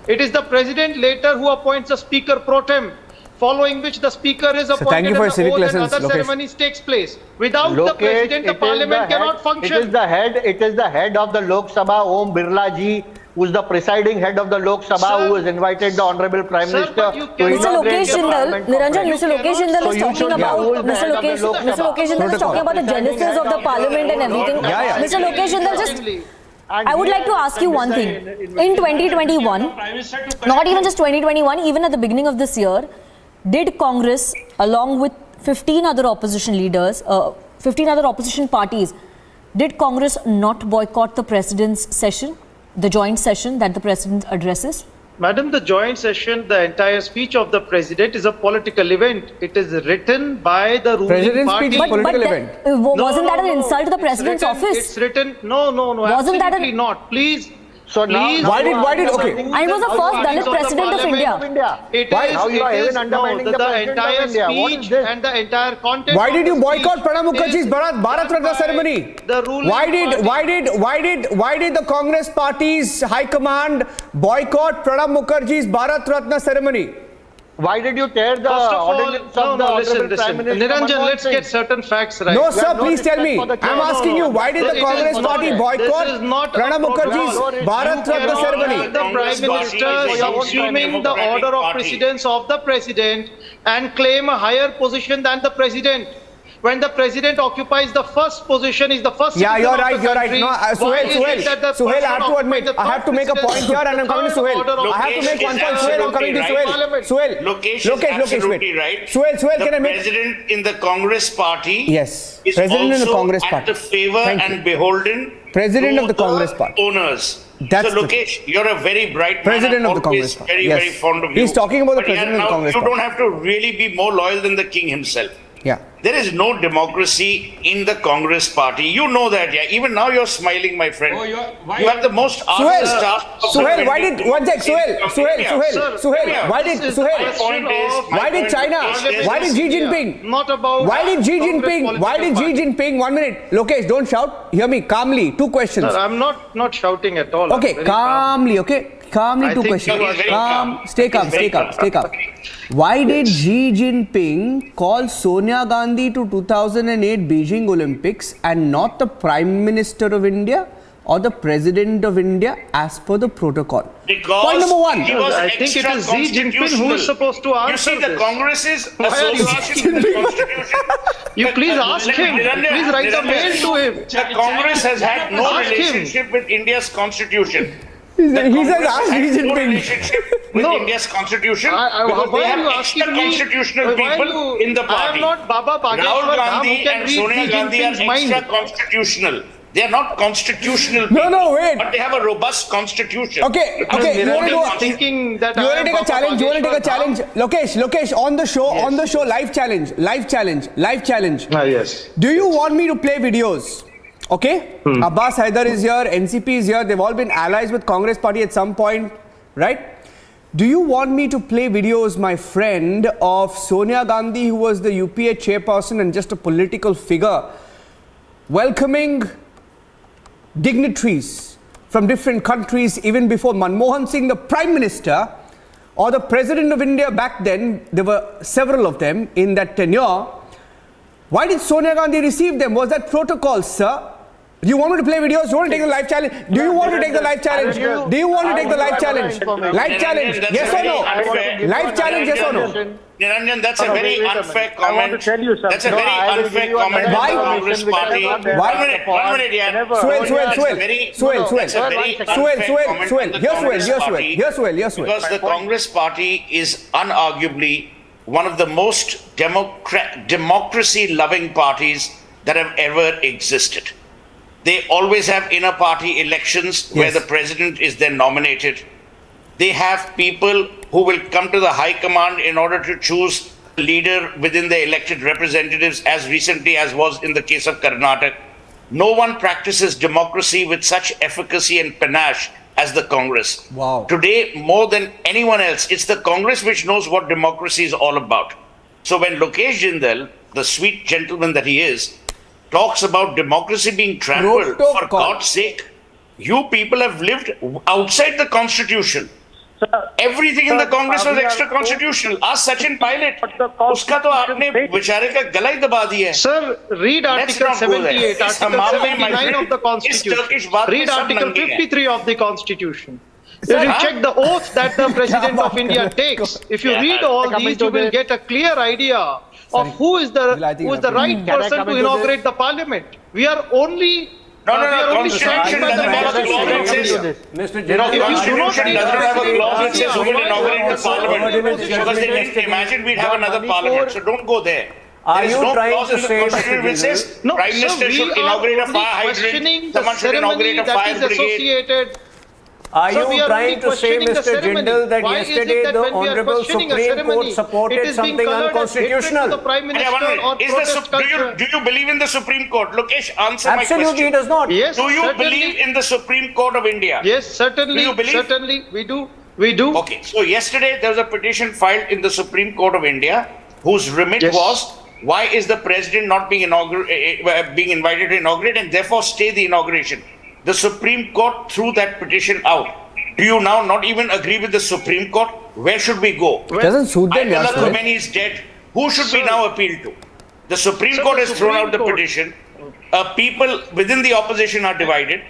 It is the president later who appoints a speaker pro tem, following which the speaker is appointed thank you for your and the civic oath and lessons, other Lokesh. ceremonies takes place. Without the Lokesh, president, the it is parliament the cannot head- function. It is the head of the Lok Sabha, Om Birla ji, who is the presiding head of the Lok Sabha, Sir, who has invited the Honorable Prime sir, Minister but you to cannot- Mr. inaugurate Lokesh the Jindal, Parliament Niranjan, complex. Mr. Lokesh Jindal So is you talking should about rule the Mr. head of the Lokesh Lok Mr. Sabha. Lokesh Jindal is talking about the genesis of the parliament and everything. Yeah. Mr. Lokesh Jindal, just I would like to ask you one thing. In 2021, not even just 2021, even at the beginning of this year, did Congress, along with 15 other opposition leaders, 15 other opposition parties, did Congress not boycott the president's session, the joint session that the president addresses? Madam, the joint session, the entire speech of the president is a political event. It is written by the ruling President's party. speech is political event. Wasn't that an insult to the It's president's written- office? It's written. No. Wasn't that Absolutely not. Please. So now, Please. Why did- okay. And it was the first Dalit president of India. It Why? is, Now you it are is- even undermining the president of entire India. What is speech this? and the entire content. Why of did the you boycott speech Pranab Mukherjee's is Bharat Ratna done by ceremony? The ruling Why party. did the Congress party's high command boycott Pranab Mukherjee's Bharat Ratna ceremony? Why did you tear the First of all, ordinance of the no, Honorable listen. Prime Minister? Niranjan, Manmohan let's Singh? get certain facts right. No, have sir, no please tell respect me. for the chair. I'm asking you, why did the It is Congress not- party this boycott is not a Pranab program. Mukherjee's Bharat You Ratna cannot ceremony? The Prime Congress party Minister is a assuming the Democratic order of party. precedence of the President and claim a higher position than the President. when the president occupies the first position, is the first Yeah, citizen you're of the right, you're right. country, No, why Suhail, is it that the Suhail, I have to person admit, occupying the I have to make a third point here, and I'm coming to third Suhail. order of I have to make Lokesh one is point, Suhail, I'm coming to absolutely Suhail. right. Suhail, Lokesh is absolutely right. Suhail, The can I make... president in the Congress party Yes, is president in the also Congress at party. the favor Thank you. and beholden President to of the Congress party. owners. That's so the- Lokesh, you're a very bright President man. of the Congress party. Very, Yes. very fond of you. He's talking about the But president of the now Congress you party. don't have to really be more loyal than the king himself. Yeah. There is no democracy in the Congress party. You know that, yeah. Even now you're smiling, my friend. Oh, you have the most Suhail, staff. Suhail, why did... One sec, Suhail, why did... Suhail, My point is... why did China... Why did Xi Jinping... Not about Why did Xi Congress Jinping... Why did political Xi party. Jinping... 1 minute. Lokesh, don't shout. Hear me calmly. 2 questions. Sir, I'm not shouting at all. I'm Okay, very calm. calmly, okay? Calmly, I 2 think questions. you are very calm. Stay calm, He's very stay calm, calm. stay calm. Why did Xi Jinping call Sonia Gandhi to 2008 Beijing Olympics and not the Prime Minister of India or the President of India as per the protocol? Because Point number 1. he was I think it is Xi Jinping who is supposed to answer You see, the this. Congress's Why are you association with the Constitution. You please ask him. Please write a mail to him. The Congress has had no Ask him. relationship with India's Constitution. He The says Congress ask has Xi no Jinping. relationship with No. India's Constitution Why because they are have you extra asking me? constitutional Why are people you- in the I party. am not Baba Rahul Bageshwar Dham Gandhi who can and read Sonia Xi Gandhi are Jinping's mind. extra constitutional. They are not constitutional No, people, no, wait. but they have a robust constitution. Okay, you want Niranjan to is thinking that You I want to am take a Baba challenge? You want to take a Bageshwar challenge? Lokesh, on the show, live challenge. Yes. Do you want me to play videos? Okay? Abbas Haider is here, NCP is here, they've all been allies with Congress party at some point, right? Do you want me to play videos, my friend, of Sonia Gandhi, who was the UPA chairperson and just a political figure, welcoming dignitaries from different countries even before Manmohan Singh, the Prime Minister, or the President of India back then? There were several of them in that tenure. Why did Sonia Gandhi receive them? Was that protocol, sir? Do you want me to play videos? Do you want to take the live challenge? Do you want to take the live challenge? Do you want to take the live challenge? Live challenge, That's yes a or very no? unfair- Live challenge, yes or no? Niranjan, that's a very wait a unfair minute. I want comment. to tell you something. That's a No, very I will unfair give you comment another by the Why? Congress information party. which I got Why? One minute, yeah. Whenever- Suhail, That's a very Suhail, Because Suhail. the Congress party is unarguably one of the most democracy-loving parties that have ever existed. They always have inner party elections where Yes. the president is then nominated. They have people who will come to the high command in order to choose a leader within the elected representatives as recently as was in the case of Karnataka. No one practices democracy with such efficacy and panache as the Congress. Wow. Today, more than anyone else, it's the Congress which knows what democracy is all about. So when Lokesh Jindal, the sweet gentleman that he is, talks about democracy being trampled, for Protocol. God's sake, you people have lived outside the Constitution. Everything in the Congress was extra constitutional. Ask Sachin Pilot. उसका तो आपने बेचारे का गला ही दबा दिया है. Sir, read Let's Article not go there. 78, इस Article हमाम में, my 79 of the friend, इस Turkish Constitution. बात में Read सब Article नंगे हैं. 53 of the Constitution. You check the oath that the President of India takes. If you read all these, you will get a clear idea of who is the right person to inaugurate the parliament. We are only No, we are only Constitution standing by the doesn't have a clause that Constitution. says. Mr. You know, If you do not Constitution read doesn't have a clause that says who will Why- inaugurate the parliament. Why- Because they didn't imagine we'd have another parliament. So don't go there. Are There is you no trying clause to in the say, Constitution Mr. which says No, Prime sir, Minister we should are inaugurate a only fire questioning hydrant, the someone should ceremony inaugurate a that fire is brigade. associated. Are Sir, we you are trying only to say, questioning the Mr. ceremony. Jindal, that Why is it yesterday that the when we are Honorable questioning a Supreme ceremony, Court supported it is being something colored as hatred unconstitutional? to the Prime Yeah, Minister one minute. or protest culture? Do you believe in the Supreme Court? Lokesh, answer my Absolutely, question. he does not. Yes, Do you certainly. believe in the Supreme Court of India? Yes, certainly. Do you believe? Certainly, we do. We do. Okay, so yesterday there was a petition filed in the Supreme Court of India whose remit Yes. was why is the president not being invited to inaugurate and therefore stay the inauguration. The Supreme Court threw that petition out. Do you now not even agree with the Supreme Court? Where should we go? Doesn't suit them, yeah, Ayatollah Suhail. Khomeini is dead. Who should we Sir. now appeal to? The Supreme Sir, Court the has thrown Supreme out the Court- petition. People within the opposition are divided.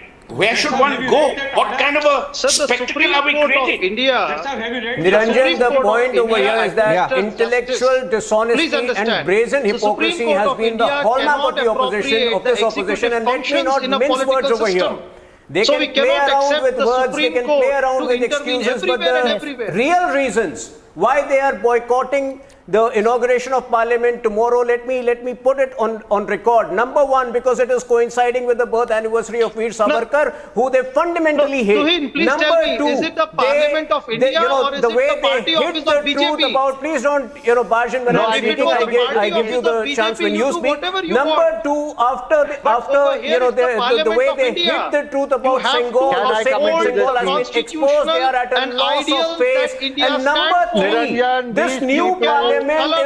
Where should one go? What kind of a Sir, the spectacle Supreme are we Court of creating? India. Niranjan, the point over here is that intellectual dishonesty and brazen hypocrisy has been the hallmark of the opposition, of this opposition, and let me not mince words over here. They can play around with words, they can play around with excuses, but the real reasons why they are boycotting the inauguration of Parliament tomorrow, let me put it on record. Number one, because it is coinciding with the birth anniversary of Veer Savarkar, who they fundamentally hate. Tuhin, please Number tell me, two, is it the Parliament of India or is the it way the party they office hit of the truth BJP? about, please don't, barge in when No, I'm if it speaking, was the I party give you office of the chance BJP, when you you do speak. whatever you Number want. two, after over here the is the way Parliament they of India. hit the truth about You have to Senghor, Can how I come into Senghor this, has been exposed, they are at a and loss ideals of face. that India And number stands for. three, Niranjan, this these new people Parliament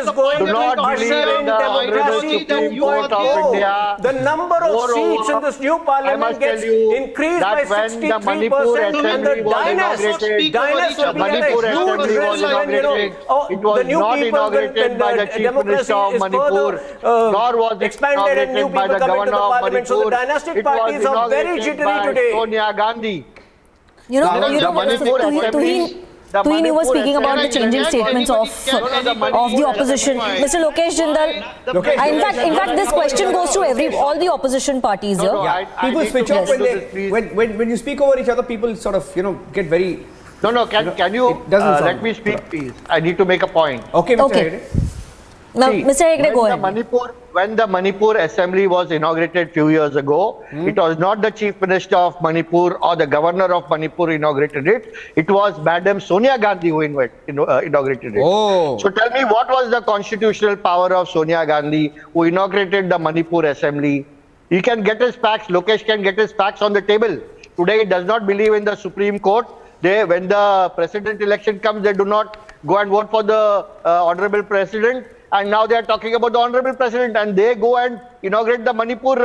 is going do to not usher believe in in the Honorable democracy Supreme Court of 2.0. India. The number of seats in this new I Parliament must gets tell you increased by that when the 63%, Manipur and the Assembly was dynasty inaugurated, will be at a Manipur huge Assembly was risk when, inaugurated. It was the new not people, inaugurated by the Chief democracy Minister of is Manipur, further nor was it expanded and new inaugurated by people the coming to Governor the of Parliament. So the Manipur. dynastic It was parties are very inaugurated jittery by today. Sonia Gandhi. You know, The Manipur Assembly. Tuhin, you were speaking about the Assembly- changing Can statements anybody- of can anybody the opposition. justify? Mr. Lokesh Jindal, in fact, this question goes to all the opposition parties here. People need switch to off get when into this, please. when you speak over each other. People sort of get very. No, can you it doesn't sound let me good. speak, please? I need to make a point. Okay, Mr. Okay. Hegde. Now, See, Mr. Hegde, go ahead. When the Manipur Assembly was inaugurated few years ago, it was not the Chief Minister of Manipur or the Governor of Manipur inaugurated it. It was Madam Sonia Gandhi who inaugurated it. Oh. So tell me, what was the constitutional power of Sonia Gandhi who inaugurated the Manipur Assembly? He can get his facts, Lokesh can get his facts on the table. Today he does not believe in the Supreme Court. When the president election comes, they do not go and vote for the Honorable President. And now they are talking about the Honorable President, and they go and inaugurate the Manipur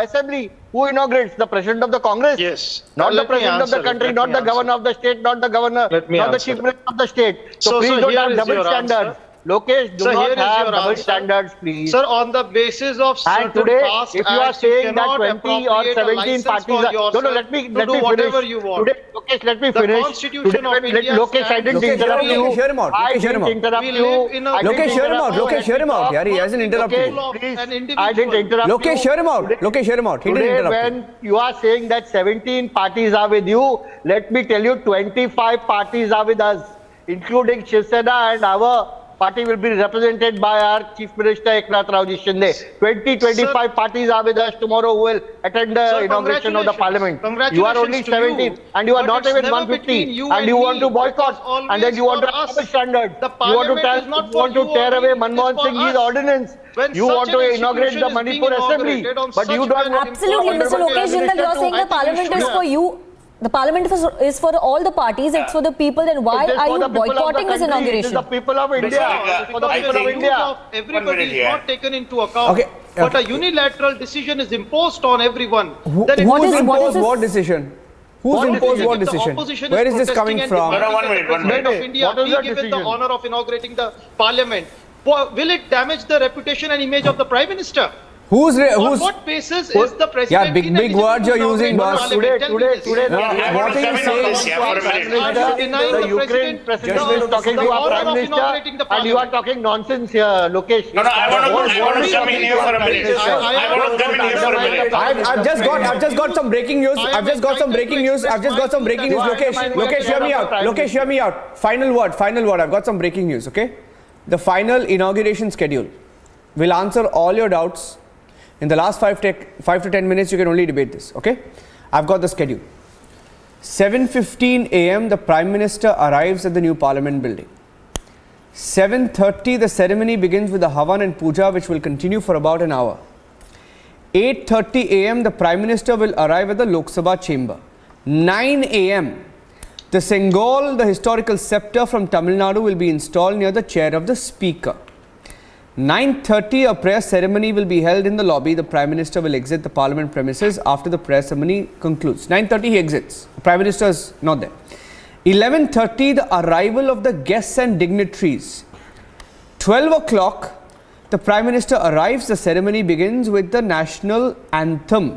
Assembly. Who inaugurates? The President of the Congress? Yes. Not the Let me President of the answer it. country, Let not me the answer Governor of the state, not the Governor, Let me not the answer Chief it. Minister of the state. So So, please sir, don't here have is double your standards. answer. Lokesh, do Sir, here not is have your double answer. standards, please. Sir, on the basis of certain And today, past if you are acts, saying that cannot 20 or appropriate a 17 license parties for are... yourself let me to do finish. whatever you want. Today, Lokesh, let me The finish. Constitution of Today, India Lokesh, I didn't Lokesh, interrupt you. Lokesh, hear him out. I Lokesh, hear him didn't out. interrupt We you. live in a I didn't Lokesh, hear him out. interrupt you. Lokesh, hear him out. Yeah, he hasn't interrupted you. Please. An I individual. didn't interrupt you. Lokesh, hear him out. Lokesh, hear him out. He didn't Today, interrupt you. when you are saying that 17 parties are with you, let me tell you 25 parties are with us, including Shiv Sena, and our party will be represented by our Chief Minister Eknath Rauji Shinde. 25 parties are with us tomorrow who will attend the Sir, inauguration of the Parliament. Congratulations. You are only to 17 and you are But not it's even never 150 between you and you want me. to It was boycott always and then you want to for have us. double standards. The You want Parliament to, is not you for want to you tear only, away it is Manmohan for Singh's us. ordinance. When You such want an to inaugurate institution the is being Manipur Assembly, inaugurated on but you such don't want Absolutely, Mr. Lokesh Jindal, you are saying the Parliament is for you. The Parliament is for all the parties, it's for the people, then why It is are for you the people of the boycotting this country. It is inauguration? the people of India. Because For the I people of think- India. Of everybody 1 minute is here. not taken into account. Okay, But a okay. unilateral decision is imposed on everyone. Who Then it What who's is- what imposed is what this- decision? Who's What imposed decision? what If the decision? opposition Where is this protesting coming and from? demanding No, one that the minute, one President minute. of India What is be the given the decision? honor of inaugurating the Parliament, will it damage the reputation and image of the Prime Minister? On what basis is the President Yeah, big ineligible words to you're using, inaugurate boss. the Parliament? Tell me this. Today, No, I what want are to you come in on saying? this here for a minute. Are you denying the the Ukraine President president is talking to the our honor Prime of Minister inaugurating the and you are Parliament? talking nonsense here, Lokesh. No, I want to come in here for a minute. I want to come in here for a minute. I've just got some breaking news. I've just got some breaking news. Lokesh, hear me out. Lokesh, hear me out. Final word. I've got some breaking news, okay? The final inauguration schedule will answer all your doubts. In the last 5 to 10 minutes, you can only debate this, okay? I've got the schedule. 7:15 a.m. the Prime Minister arrives at the new Parliament building. 7:30 the ceremony begins with the Havan and Puja, which will continue for about an hour. 8:30 a.m. the Prime Minister will arrive at the Lok Sabha chamber. 9 a.m. the Senghol, the historical scepter from Tamil Nadu, will be installed near the chair of the Speaker. 9:30 a prayer ceremony will be held in the lobby. The Prime Minister will exit the Parliament premises after the prayer ceremony concludes. 9:30 he exits. The Prime Minister is not there. 11:30 the arrival of the guests and dignitaries. 12 o'clock the Prime Minister arrives. The ceremony begins with the national anthem.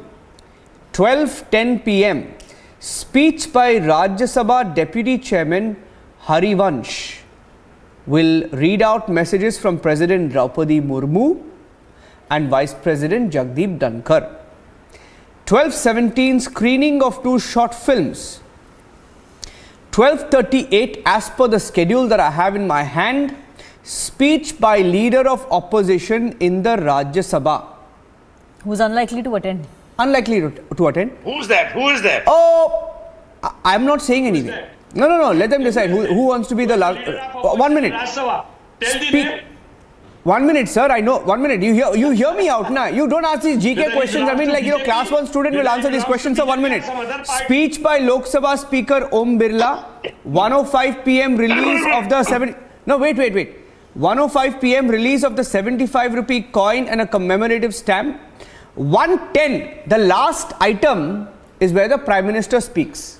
12:10 p.m. Speech by Rajya Sabha Deputy Chairman Harivansh will read out messages from President Draupadi Murmu and Vice President Jagdeep Dhankar. 12:17 screening of 2 short films. 12:38 as per the schedule that I have in my hand, speech by leader of opposition in the Rajya Sabha. Who's unlikely to attend? Unlikely to attend. Who's that? Who is that? Oh, I'm not saying anything. No. Let them decide who wants to be the last. 1 minute. Speak. 1 minute, sir. I know. 1 minute. You hear me out now. You don't ask these GK questions. I mean, like, class 1 student will answer these questions. So 1 minute. Speech by Lok Sabha Speaker Om Birla. 1:05 p.m. release of the 1:05 p.m. release of the 75 rupee coin and a commemorative stamp. 1:10, the last item is where the Prime Minister speaks.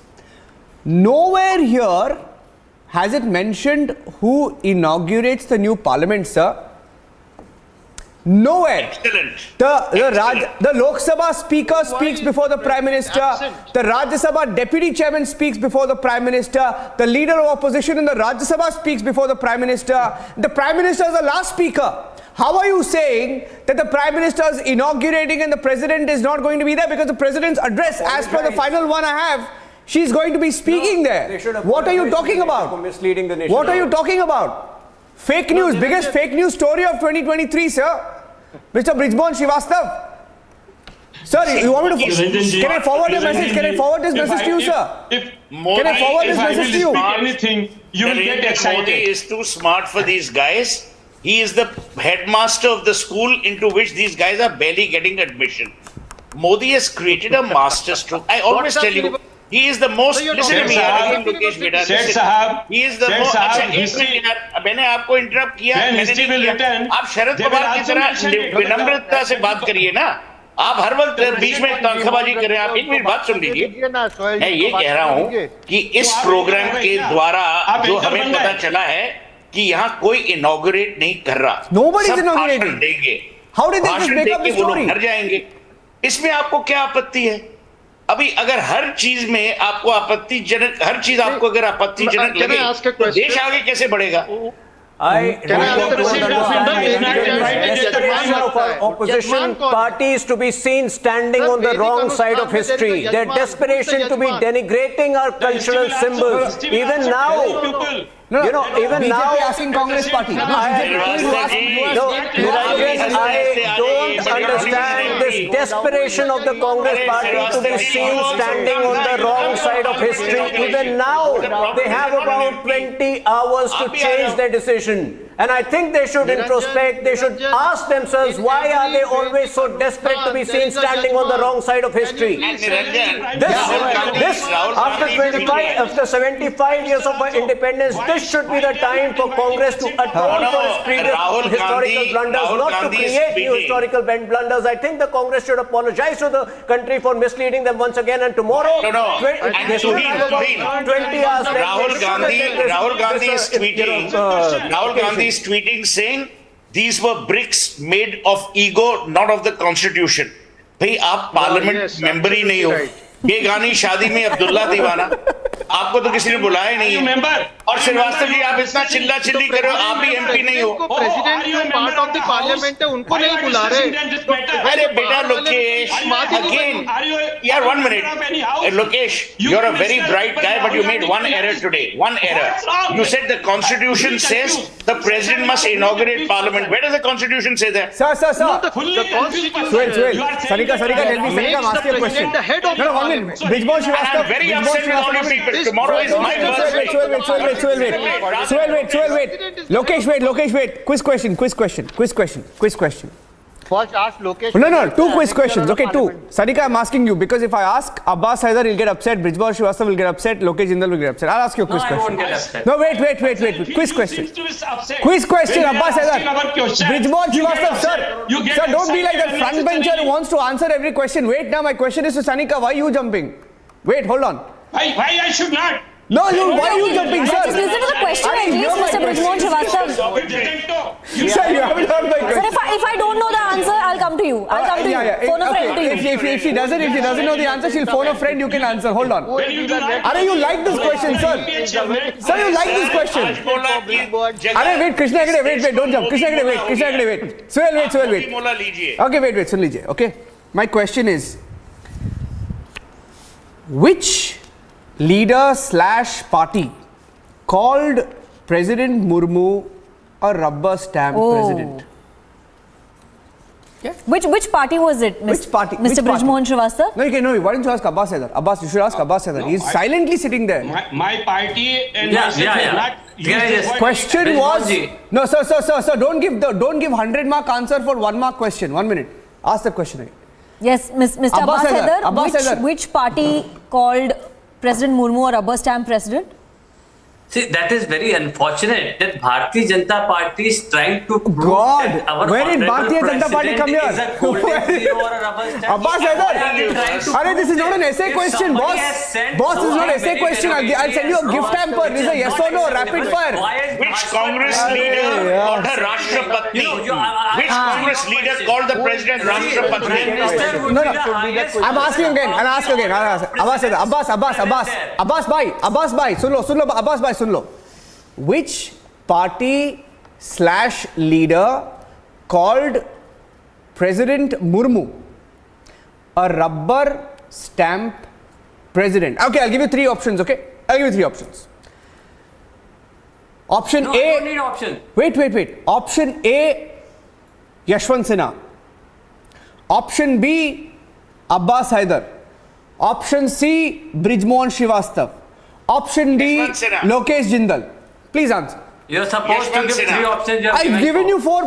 Nowhere here has it mentioned who inaugurates the new parliament, sir. Nowhere. Excellent. The Lok Sabha Speaker speaks before the Prime Minister. The Rajya Sabha Deputy Chairman speaks before the Prime Minister. The Leader of Opposition in the Rajya Sabha speaks before the Prime Minister. The Prime Minister is the last speaker. How are you saying that the Prime Minister is inaugurating and the President is not going to be there? Because the President's address, as per the final one I have, she's going to be speaking there. What are you talking about? What are you talking about? Fake news, biggest fake news story of 2023, sir. Mr. Brijmohan Srivastava. Sir, you want me to... Can I forward your message? Can I forward this message to you, sir? Can I forward this message to you? Anything, you will get excited. Modi is too smart for these guys. He is the headmaster of the school into which these guys are barely getting admission. Modi has created a master stroke. I always tell you, he is the most... Listen to me, he is the most... मैंने आपको interrupt किया, आप शरद पवार की तरह विनम्रता से बात करिए ना. आप हर वक्त बीच में तंखबाजी कर रहे हैं. आप एक मिनट बात सुन लीजिए. मैं ये कह रहा हूँ कि इस प्रोग्राम के द्वारा जो हमें पता चला है कि यहाँ कोई इनॉग्रेट नहीं कर रहा. Nobody is सब inaugurating. भाषण देंगे. How did they just make up the वो लोग story? घर जाएंगे. इसमें आपको क्या आपत्ति है? अभी अगर हर चीज में आपको आपत्तिजनक, हर चीज आपको अगर आपत्तिजनक लगे तो देश आगे कैसे बढ़ेगा? Opposition parties to be seen standing on the wrong side of history. Their desperation to be denigrating our cultural symbols. Even now, even now, asking Congress party. I don't understand this desperation of the Congress party to be seen standing on the wrong side of history. Even now, they have about 20 hours to change their decision. And I think they should introspect, they should ask themselves, why are they always so desperate to be seen standing on the wrong side of history? This after 75 years of independence, this should be the time for Congress to atone for its previous historical blunders, not to create new historical blunders. I think the Congress should apologize to the country for misleading them once again, and tomorrow, 20 hours. Rahul Gandhi is tweeting saying these were bricks made of ego, not of the constitution. भाई आप parliament member ही नहीं हो. ये गानी शादी में अब्दुल्ला दीवाना, आपको तो किसी ने बुलाया नहीं है. और श्रीवास्तव जी आप इतना चिल्ला चिल्ली कर रहे हो, आप भी एमपी नहीं हो. President part of the parliament है, उनको नहीं बुला रहे. अरे बेटा लोकेश, again, यार 1 minute. Lokesh, you're a very bright guy, but you made one error today. One error. You said the constitution says the president must inaugurate parliament. Where does the constitution say that? Sir. The constitution. Suhel. Sarika, tell me, Sarika, ask you a question. Brijmohan Srivastava. I'm very upset with all you people. Tomorrow is my birthday. Wait. Lokesh, wait. Quiz question. First ask Lokesh. No, 2 quiz questions. Okay, 2. Sarika, I'm asking you because if I ask Abbas Haidar, he'll get upset. Brijmohan Srivastava will get upset. Lokesh Jindal will get upset. I'll ask you a quiz question. I won't get upset. No, wait. Quiz question, Abbas Haidar. Brijmohan Srivastava, sir, don't be like that front bencher who wants to answer every question. Wait, now my question is to Sanika. Why are you jumping? Wait, hold on. Why I should not? No, why are you jumping, sir? Just listen to the question at least, Mr. Brijmohan Srivastava. Sir, you haven't heard my question. Sir, if I don't know the answer, I'll come to you. I'll come to you. Phone a friend to you. If she doesn't know the answer, she'll phone a friend. You can answer. Hold on. Are you like this question, sir? Sir, you like this question? Wait, Krishna Hegde, wait, don't jump. Krishna Hegde, wait. Suhail, wait. Okay, wait, sun lijiye. Okay. My question is, which leader / party called President Murmu a rubber stamp president? Yeah. Which party was it? Which party? Mr. Brijmohan Srivastava? No, why don't you ask Abbas Haidar? Abbas, you should ask Abbas Haidar. He's silently sitting there. My party and Question was no, sir. Don't give 100-mark answer for 1-mark question. 1 minute. Ask the question again. Yes, Mr. Abbas Haidar. Which party called President Murmu a rubber stamp president? See, that is very unfortunate that Bharatiya Janata Party is trying to prove that our where did honorable Bharatiya Janata Party come here? is a golden zero or a rubber stamp. Abbas Haidar, this is not an essay question, boss. Boss, this is not an essay question. I'll send you a gift hamper. This is a yes or no, rapid fire. Which Congress leader called her Rashtrapati? Which Congress leader called the president Rashtrapati? No. I'm asking again. I'll ask again. Abbas Haidar. Abbas bhai. Sun lo. Abbas bhai. Soon low. Which party / leader called President Murmu a rubber stamp president? Okay, I'll give you 3 options. Okay, I'll give you 3 options. Option A. I don't need option. Wait. Option A, Yashwant Sinha. Option B, Abbas Haidar. Option C, Brijmohan Srivastava. Option D, Lokesh Jindal. Please answer. You're supposed to give 3 options. I've given you 4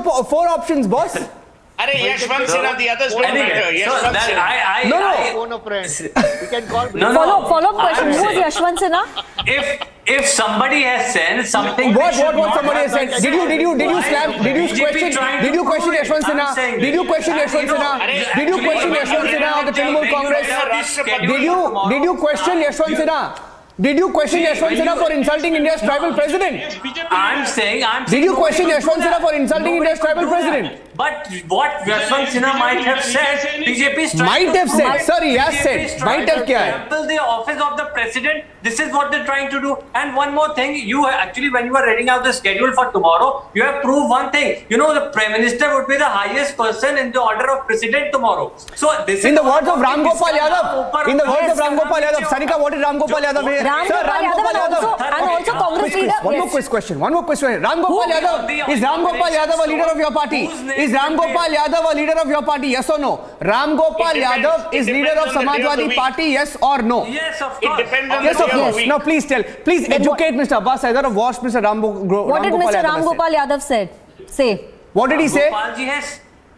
options, boss. Yashwant Sinha, the others don't matter. Yashwant Sinha. No. Follow-up question. Who is Yashwant Sinha? If somebody has said something, What somebody has said? Did you question Yashwant Sinha? Did you question Yashwant Sinha of the Trinamool Congress? Did you question Yashwant Sinha? Did you question Yashwant Sinha for insulting India's tribal president? I'm saying. Did you question Yashwant Sinha for insulting India's tribal president? But what Yashwant Sinha might have said, BJP is trying Might have said. Sir, he has said. Might have kya hai? Trample the office of the president. This is what they're trying to do. And one more thing, you actually, when you are reading out the schedule for tomorrow, you have proved one thing. You know, the Prime Minister would be the highest person in the order of president tomorrow. So this in the words of Ram Gopal Yadav. In the words of Ram Gopal Yadav. Sanika, what did Ram Gopal Yadav say? Ram Gopal Yadav and also Congress leader. One more quick question. Ram Gopal Yadav. Is Ram Gopal Yadav a leader of your party? Is Ram Gopal Yadav a leader of your party? Yes or no? Ram Gopal Yadav is leader of Samajwadi Party. Yes or no? Yes, of course. It depends on Yes the or day of no? the week. Now please educate Mr. Abbas Haidar of what Mr. Ram Gopal What did Mr. Ram Gopal Yadav say? What did he say?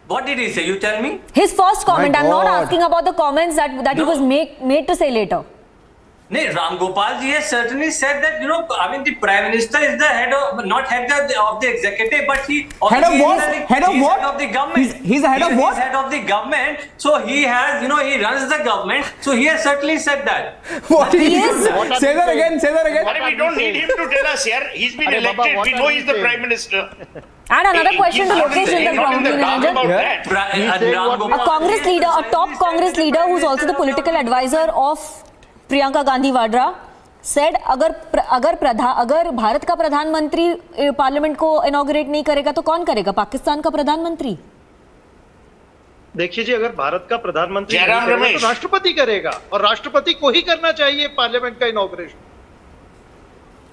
What did he say? You tell me. His first comment. I'm not God. asking about the comments that he was made to say later. No, Ram Gopal ji has certainly said that, the Prime Minister is the head of, not head of the executive, but he Head of what? Head of what? Head of the government. He's the head of what? He's head of the government. So he has, he runs the government. So he has certainly said that. What did he is- say? Say that again. We don't need him to tell us here. He's been elected. We know he's the Prime Minister. And another question to Lokesh Jindal Not in the dark probably. about that. A Congress leader, a top Congress leader who's also the political advisor of Priyanka Gandhi Vadra said अगर भारत का प्रधानमंत्री parliament को inaugurate नहीं करेगा तो कौन करेगा? पाकिस्तान का प्रधानमंत्री? देखिए जी, अगर भारत का प्रधानमंत्री जयराम नहीं करेगा रमेश। तो राष्ट्रपति करेगा और राष्ट्रपति को ही करना चाहिए पार्लियामेंट का इनॉग्रेशन।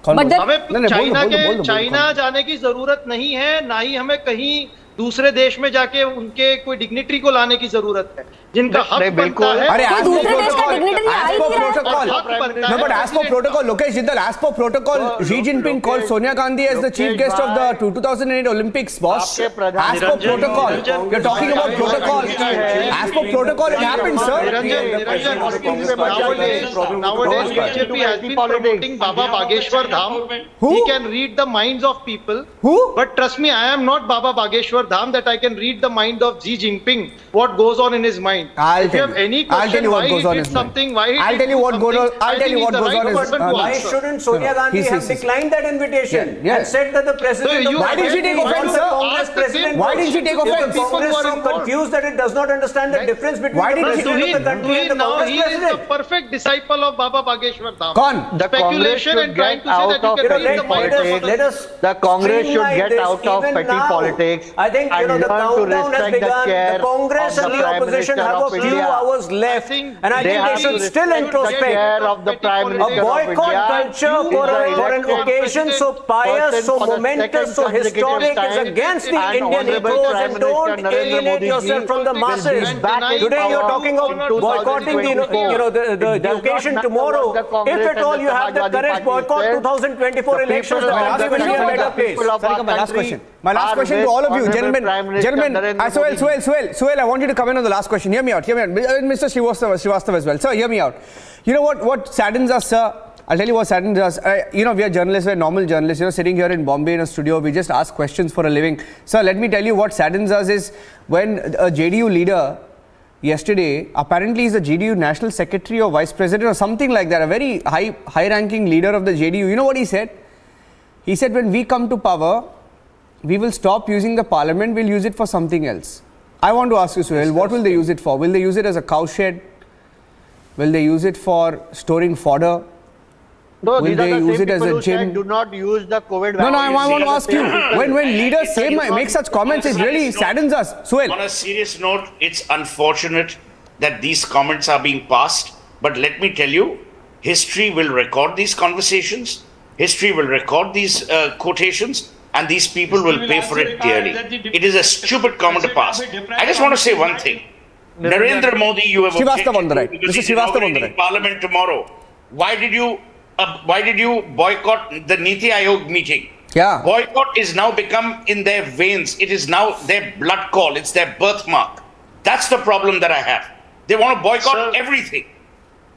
हमें चाइना जाने की जरूरत नहीं है, ना ही हमें कहीं दूसरे देश में जाके उनके कोई डिग्निटरी को लाने की जरूरत है, जिनका हक बनता है। अरे as per दूसरे देश का dignitary आ ही नहीं रहा है। No, but as per protocol, Lokesh Jindal, as per protocol, Xi Jinping called Sonia Gandhi as the chief guest of the 2008 Olympics, boss. As per protocol, you're talking about protocol. As per protocol, it happened, sir. Nowadays, BJP has been promoting Baba Bageshwar Dham. Who? He can read the minds of people. Who? But trust me, I am not Baba Bageshwar Dham that I can read the mind of Xi Jinping, what goes on in his mind. If you have any question why he did something, why he I'll tell you what goes on. I'll tell you what goes on. Why shouldn't Sonia Gandhi have declined that invitation and said that the president So you- Why did she take offense, sir? Congress Ask the same Why didn't she take offense? The Congress is so confused that it does not understand the difference between Why the didn't president of the country and the now Congress he is the president. perfect disciple of Baba Bageshwar Dham. Con. The Speculation and trying to say that you can read the mind of others. Let us The Congress should streamline get this out of even petty now. politics. I think and the learn to countdown has respect the begun. chair The Congress of and the the Prime opposition Minister have a of few India. hours left, and I They think have they to should still respect the introspect. chair of the Prime A Minister of boycott India. culture for an occasion so pious, so momentous, so historic is against the Indian ethos, and don't alienate yourself from the masses. Today you're talking of boycotting the occasion tomorrow. If at all you have the courage, boycott 2024 elections. The country will be a better place. My last question. My last question to all of you, gentlemen. Suhail, I want you to come in on the last question. Hear me out. Mr. Srivastava as well. Sir, hear me out. You know what saddens us, sir? I'll tell you what saddens us. We are journalists, we're normal journalists, sitting here in Bombay in a studio, we just ask questions for a living. Sir, let me tell you what saddens us is when a JDU leader yesterday, apparently he's the JDU National Secretary or Vice President or something like that, a very high-ranking leader of the JDU. You know what he said? He said, when we come to power, we will stop using the parliament, we'll use it for something else. I want to ask you, Suhail, what will they use it for? Will they use it as a cowshed? Will they use it for storing fodder? No, Will these are they the use same it as people a who said gym? do not use the COVID No, vaccine. I want to ask you. When leaders make such comments, it really saddens us. Suhail. On a serious note, it's unfortunate that these comments are being passed. But let me tell you, history will record these conversations. History will record these quotations. And these people will pay for it dearly. It is a stupid comment to pass. I just want to say one thing. Narendra Modi, you have Srivastava on the right. because Mr. he's Srivastava on the inaugurating right. Parliament tomorrow. Why did you boycott the Niti Aayog meeting? Yeah. Boycott is now become in their veins. It is now their blood call. It's their birthmark. That's the problem that I have. They want to boycott everything.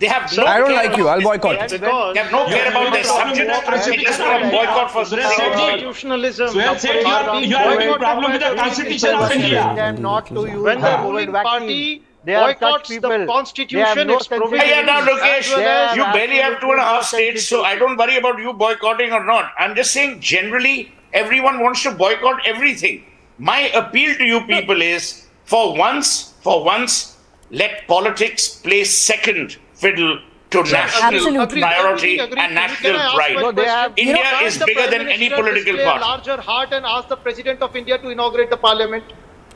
They have no I don't care like you. about I'll this boycott. country. They have no care about their subjects. They just want to boycott for Constitutionalism. You have a problem with the Constitution of India. Not to use When the the ruling COVID vaccine. party They are such boycotts people. the They have Constitution, no its provisions, sensitivity. Yeah, now Lokesh, as well as you barely have 2.5 states, so I don't worry about you boycotting or not. I'm just saying generally everyone wants to boycott everything. My appeal to you people is for once, let politics play second fiddle to national Absolutely. priority Agree. and national Can I ask pride. one question? India Can't is the bigger Prime than any Minister political display a party. larger heart and ask the President of India to inaugurate the Parliament?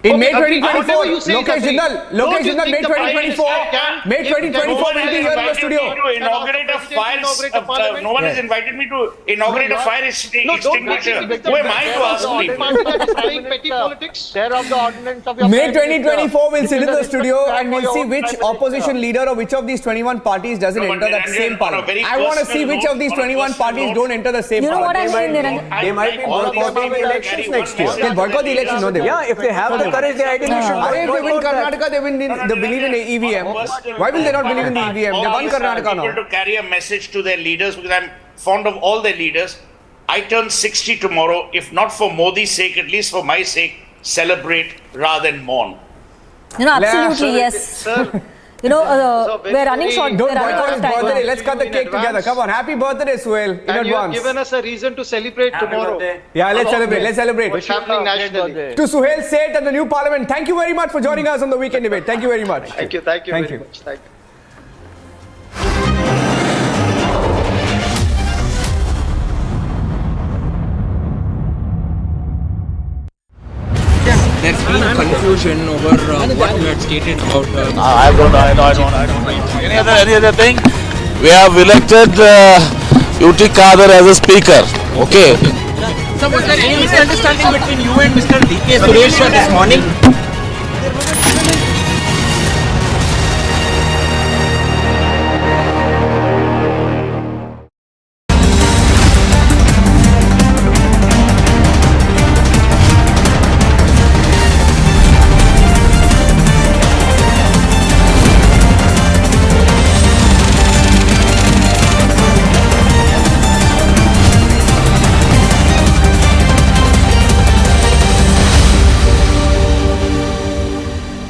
In Okay, May agree. 2024, Whatever you say is Lokesh agree. Jindal, Don't you May think the Prime 2024, Minister can- May if 2024 the will be here in the studio. No one has invited me to inaugurate a fire extinguisher. Who am I to ask people? Petty politics. Chair of the ordinance of your May Prime Minister. 2024 we'll sit in the studio and we'll see your which Prime Minister. opposition leader or which of these 21 parties doesn't No, but enter that Niranjan, same on a parliament. very I want to see personal which note, of these on a 21 personal parties note, don't enter the same You know what parliament. I'm saying, Niranjan? They might be boycotting the elections next year. They'll boycott the election, no they won't. Yeah, if they have the courage, they ideally should If they win boycott that. Karnataka, they believe in EVM. Why will they not believe in the EVM? They won Karnataka now. People to carry a message to their leaders because I'm fond of all their leaders. I turn 60 tomorrow. If not for Modi's sake, at least for my sake, celebrate rather than mourn. Absolutely, yes. Sir, We're running short. Don't We're running out boycott of his time. birthday. Let's cut the In cake together. advance. Come on. Happy birthday, Suhail, in and you have advance. given us a reason to celebrate tomorrow. Yeah, let's celebrate. Let's celebrate. What's happening nationally? To Suhail Seth and the new parliament, thank you very much for joining us on the weekend debate. Thank you very much. Thank you Thank very you. much. Thank you. There's been confusion over what you had stated about. I don't know. Any other thing? We have elected UT Kader as a speaker. Okay. So was there any misunderstanding between you and Mr. D.K. Suresh this morning?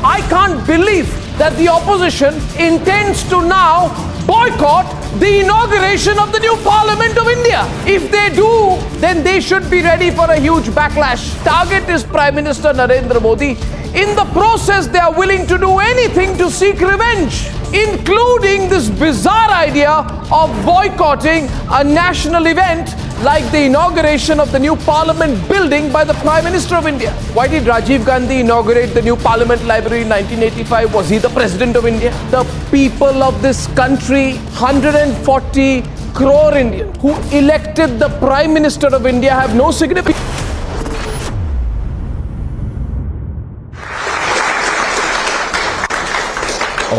I can't believe that the opposition intends to now boycott the inauguration of the new Parliament of India. If they do, then they should be ready for a huge backlash. Target is Prime Minister Narendra Modi. In the process, they are willing to do anything to seek revenge, including this bizarre idea of boycotting a national event like the inauguration of the new Parliament building by the Prime Minister of India. Why did Rajiv Gandhi inaugurate the new Parliament Library in 1985? Was he the President of India? The people of this country, 140 crore Indians who elected the Prime Minister of India, have no significance.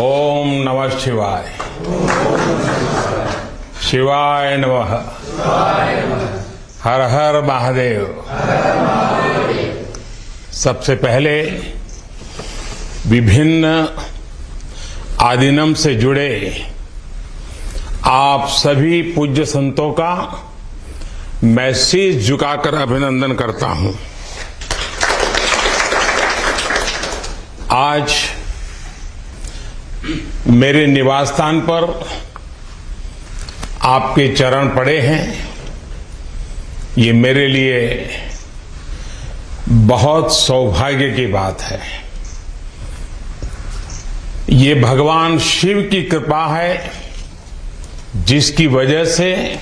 ओम नमः शिवाय शिवाय नमः हर हर महादेव। सबसे पहले विभिन्न आदिनम से जुड़े आप सभी पूज्य संतों का मैं शीश झुकाकर अभिनंदन करता हूं। आज मेरे निवास स्थान पर आपके चरण पड़े हैं, ये मेरे लिए बहुत सौभाग्य की बात है। ये भगवान शिव की कृपा है जिसकी वजह से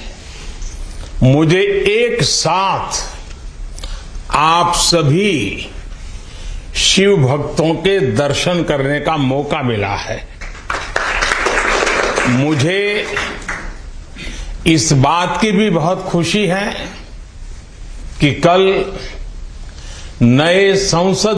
मुझे एक साथ आप सभी शिव भक्तों के दर्शन करने का मौका मिला है। मुझे इस बात की भी बहुत खुशी है कि कल नए संसद